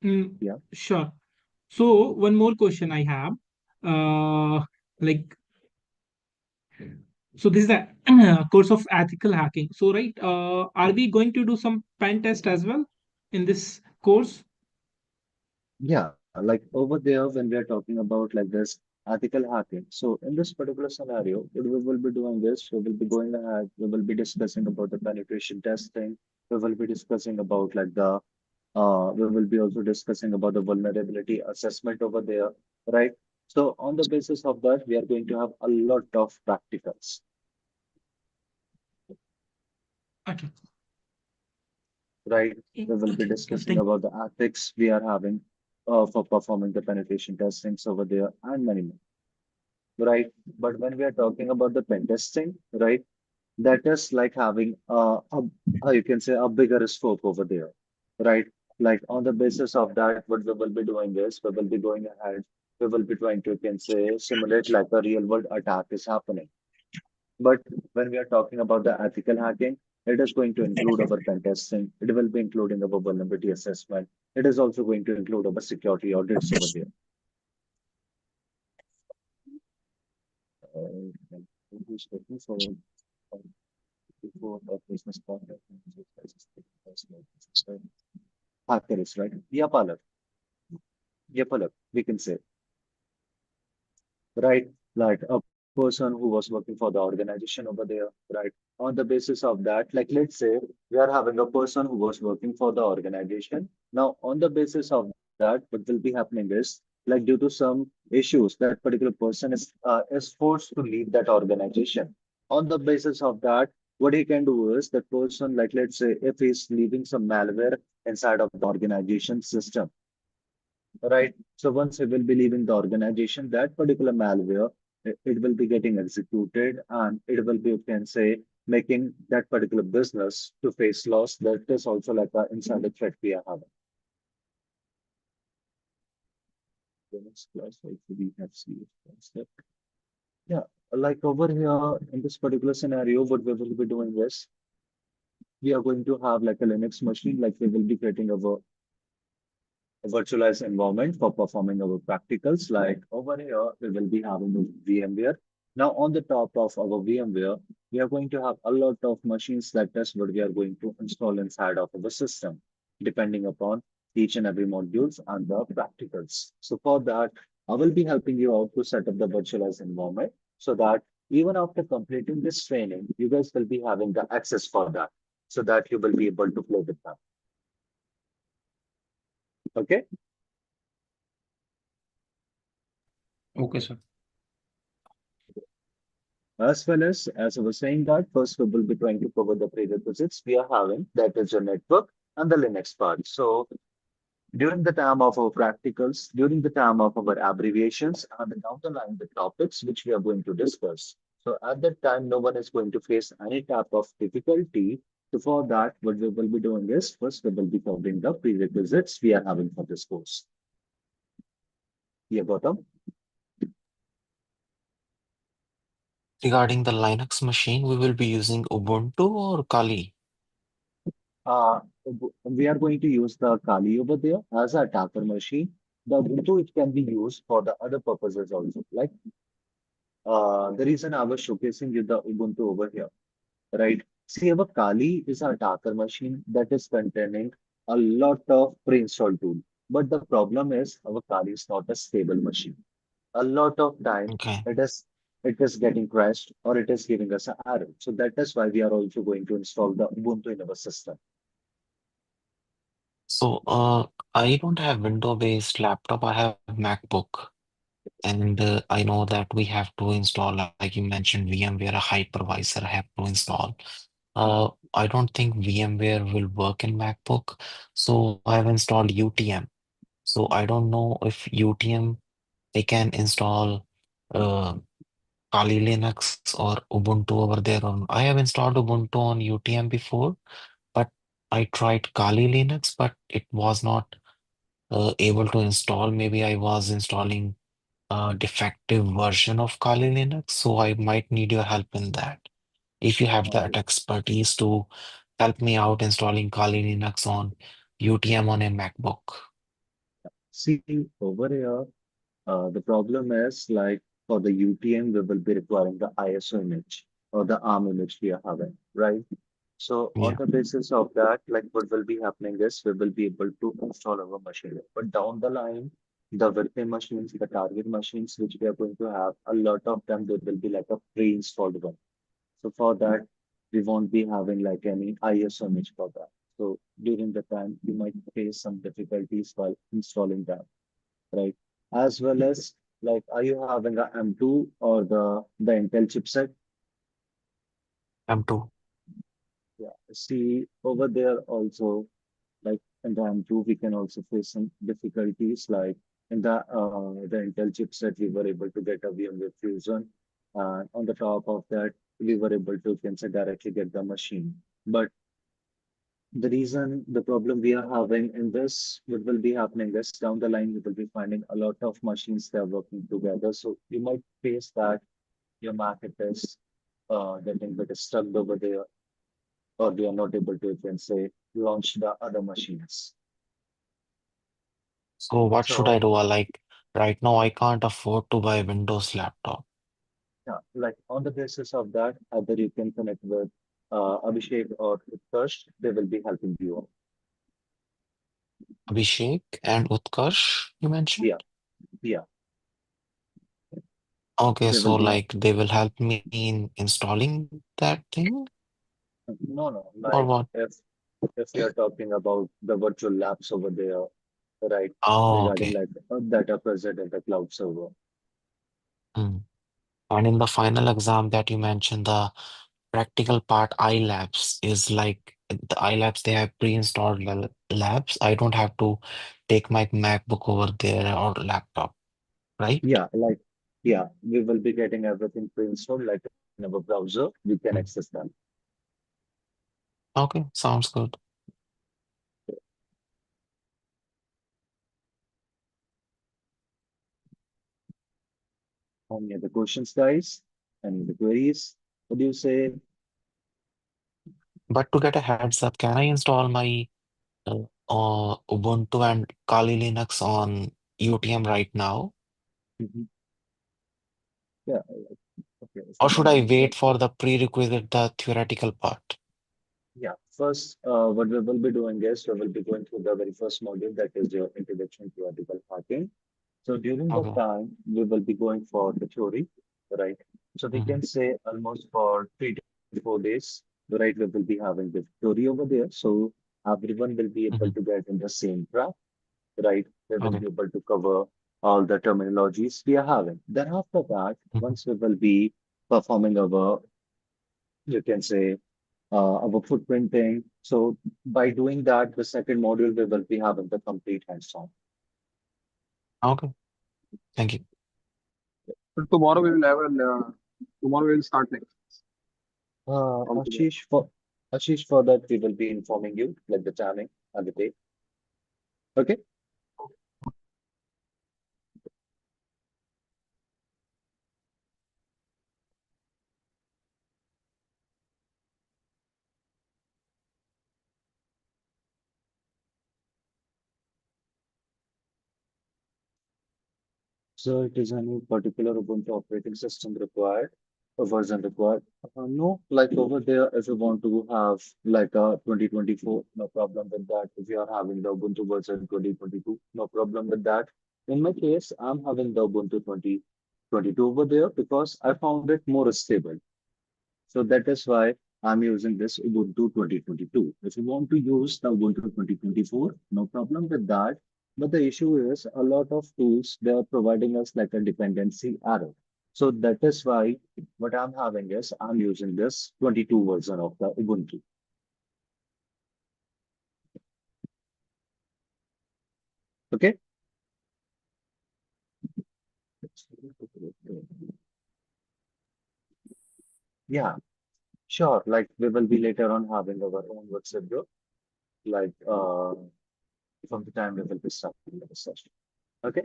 Mm, Yeah, sure. So, one more question I have. Like, so this is the course of ethical hacking. So, right, are we going to do some pen test as well in this course? yeah, like over there when we are talking about like this ethical hacking. So in this particular scenario, what we will be doing is we will be going ahead, we will be discussing about the penetration testing. We will be discussing about like the we will be also discussing about the vulnerability assessment over there, right? So on the basis of that, we are going to have a lot of practicals, Okay. right? We will be Okay. discussing Thank. about the ethics we are having for performing the penetration testings over there and many more, right? But when we are talking about the pen testing, right, that is like having you can say a bigger scope over there, right? Like on the basis of that, what we will be doing is we will be going ahead, we will be trying to, you can say, simulate like a real world attack is happening. But when we are talking about the ethical hacking, it is going to include our pen testing, it will be including our vulnerability assessment, it is also going to include our security audits over there. Who's looking for before a business contact? Hackers, right? Yeah, Palak. Yeah, Palak, we can say, right? Like a person who was working for the organization over there, right? On the basis of that, like let's say we are having a person who was working for the organization. Now, on the basis of that, what will be happening is like due to some issues, that particular person is forced to leave that organization. On the basis of that, what he can do is that person, like let's say, if he's leaving some malware inside of the organization system, right? So once he will be leaving the organization, that particular malware, it will be getting executed and it will be, you can say, making that particular business to face loss. That is also like an insider threat we are having. The next class, also we have CEH Master. Yeah, like over here in this particular scenario, what we will be doing is we are going to have like a Linux machine, like we will be creating a virtualized environment for performing our practicals. Like over here, we will be having a VMware. Now, on the top of our VMware, we are going to have a lot of machines. That is what we are going to install inside of our system, depending upon each and every modules and the practicals. So for that, I will be helping you out to set up the virtualized environment so that even after completing this training, you guys will be having the access for that so that you will be able to play with that. Okay. Okay, sir. As I was saying that first we will be trying to cover the prerequisites we are having, that is your network and the Linux part. So during the time of our practicals, during the time of our abbreviations, and down the line the topics which we are going to discuss. So at that time, no one is going to face any type of difficulty. So for that, what we will be doing is first we will be covering the prerequisites we are having for this course. Yeah, Gautam. Regarding the Linux machine, we will be using Ubuntu or Kali. Uh, we are going to use the Kali over there as a attacker machine. The Ubuntu it can be used for the other purposes also. Like the reason I was showcasing you the Ubuntu over here, right? See, our Kali is a attacker machine that is containing a lot of pre-installed tool. But the problem is our Kali is not a stable machine. A lot of time Okay. it is getting crashed or it is giving us an error. So that is why we are also going to install the Ubuntu in our system. So, I don't have Windows-based laptop. I have MacBook, and I know that we have to install, like you mentioned, VMware, a hypervisor. I have to install. I don't think VMware will work in MacBook, so I have installed UTM. So I don't know if UTM they can install uh, Kali Linux or Ubuntu over there on. I have installed Ubuntu on UTM before, but I tried Kali Linux, but it was not able to install. Maybe I was installing a defective version of Kali Linux, so I might need your help in that. If you have that expertise to help me out installing Kali Linux on UTM on a MacBook. See, over here, the problem is like for the UTM, we will be requiring the ISO image or the ARM image we are having, right? So on Yeah. the basis of that, like what will be happening is we will be able to install our machine. But down the line, the virtual machines, the target machines, which we are going to have, a lot of them, they will be like a pre-installed one. So for that, we won't be having like any ISO image for that. So during the time, you might face some difficulties while installing that, right? As well as like, are you having a M2 or the Intel chipset? M2. Yeah. See, over there also, like in the M2, we can also face some difficulties. Like in the Intel chipset, we were able to get a VMware Fusion. And on the top of that, we were able to can say directly get the machine. But the reason, the problem we are having in this, what will be happening is down the line, we will be finding a lot of machines that are working together. So you might face that your market is getting a bit stuck over there, or they are not able to, you can say, launch the other machines. So what should I So do? Like right now, I can't afford to buy a Windows laptop. yeah, like on the basis of that, either you can connect with Abhishek or Utkarsh, they will be helping you out. Abhishek and Utkarsh, you mentioned? Yeah, yeah. Okay, They so will be like they will help me in installing that thing no, or like what? if we are talking about the virtual labs over there, right, Oh, regarding okay. like that are present in the cloud server. Mm. And in the final exam that you mentioned, the practical part iLabs is like the iLabs, they have pre-installed labs. I don't have to take my MacBook over there or laptop, right? Yeah, like yeah, we will be getting everything pre-installed like in our browser. We can access Mm. them. Okay, sounds good. Any other questions, guys? Any other queries? What do you say? But to get a heads up, can I install my Ubuntu and Kali Linux on UTM right now? Mhm. Yeah, okay. If Or you should want to I install, wait for the prerequisite, the theoretical part? yeah. First, what we will be doing is we will be going through the very first module that is your introduction to ethical hacking. So during that Okay. time, we will be going for the theory, right? So we Hmm. can say almost for 3 to 4 days, right? We will be having the theory over there. So everyone will be able Hmm. to get in the same track, right? They will Okay. be able to cover all the terminologies we are having. Then after that, Hmm. once we will be performing our, you can say, our footprinting. So by doing that, the second module, we will be having the complete hands-on. Okay. Thank you. So tomorrow we will have an tomorrow we will start next from today. Ashish, for that, we will be informing you, like the timing and the date. Okay? So it is any particular Ubuntu operating system required, a version required? No, like over there, if you want to have like a 2024, no problem with that. If you are having the Ubuntu version 2022, no problem with that. In my case, I'm having the Ubuntu 2022 over there because I found it more stable. So that is why I'm using this Ubuntu 2022. If you want to use the Ubuntu 2024, no problem with that. But the issue is a lot of tools, they are providing us like a dependency error. So that is why what I'm having is I'm using this 22 version of the Ubuntu. Okay. Yeah, sure. Like we will be later on having our own WhatsApp group, like from the time we will be starting the session. Okay.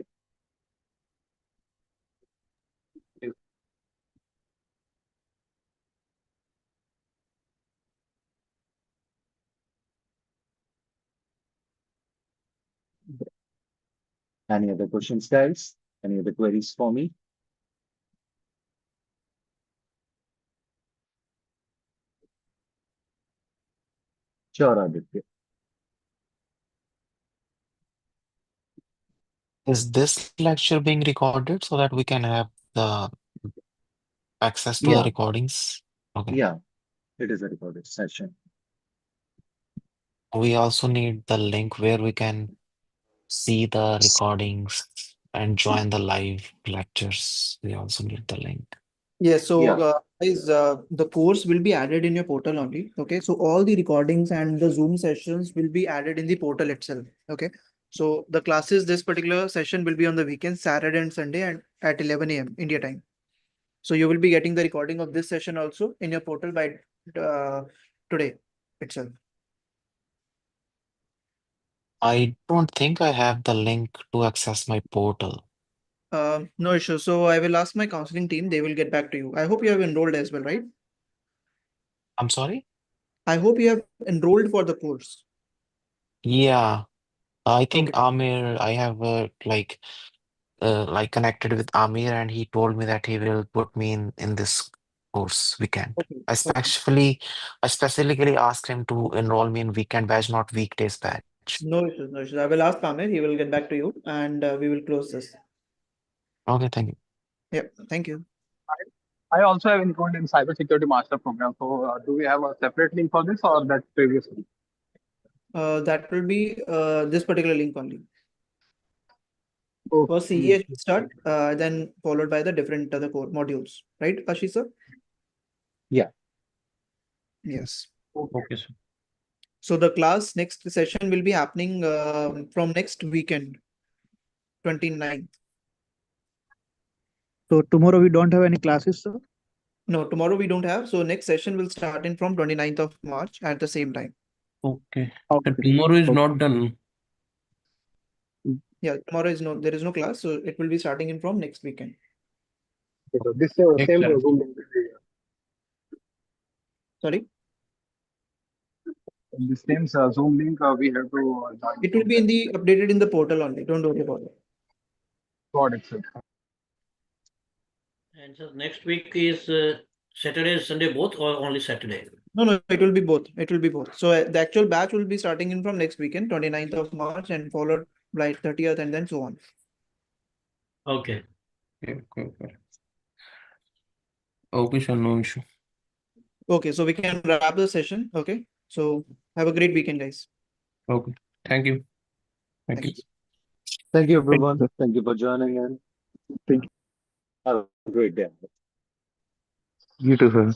Any other questions, guys? Any other queries for me? Sure, Aditya. Is this lecture being recorded so that we can have the access to the Yeah, recordings? Okay. yeah, it is a recorded session. We also need the link where we can see the recordings and join the live lectures. We also need the link. Yes, so Yeah, guys, the course will be added in your portal only. Okay, so all the recordings and the Zoom sessions will be added in the portal itself. Okay, so the classes, this particular session will be on the weekend, Saturday and Sunday, and at 11 a.m. India time. So you will be getting the recording of this session also in your portal by today itself. I don't think I have the link to access my portal. No issue. So I will ask my counseling team. They will get back to you. I hope you have enrolled as well, right? I'm sorry? I hope you have enrolled for the course. Yeah, I think Okay. Amir, I have like connected with Amir and he told me that he will put me in this course weekend. Okay. I Okay. specially I specifically asked him to enroll me in weekend batch, not weekdays batch. No issues, no issues. I will ask Amir. He will get back to you, and we will close this. Okay, thank you. Yeah, thank you. I also have enrolled in Cybersecurity Master program. So do we have a separate link for this or that previously? That will be this particular link only. Okay. First CEH will start, then followed by the different other core modules, right, Ashish sir? Yeah. Yes. Okay, sir. So the class next session will be happening from next weekend, 29th. So tomorrow we don't have any classes, sir. No, tomorrow we don't have. So next session will start in from 29th of March at the same time. Okay. Okay. So tomorrow is Okay. not done. Yeah, tomorrow is no, there is no class, so it will be starting in from next weekend. So this same Excellent. Zoom link will be Sorry, the same Zoom link we have to join. it will be in the updated in the portal only. Don't worry about it. Got it, sir. And so next week is Saturday, Sunday both, or only Saturday? No, it will be both. It will be both. So the actual batch will be starting in from next weekend, 29th of March, and followed by 30th, and then so on. Okay. Okay. Okay, sir, no issue. Okay, so we can wrap the session. Okay, so have a great weekend, guys. Okay. Thank you. Thank you. Thanks. Thank you, everyone. Thank you for joining in. Thank Have a great day. you too, sir.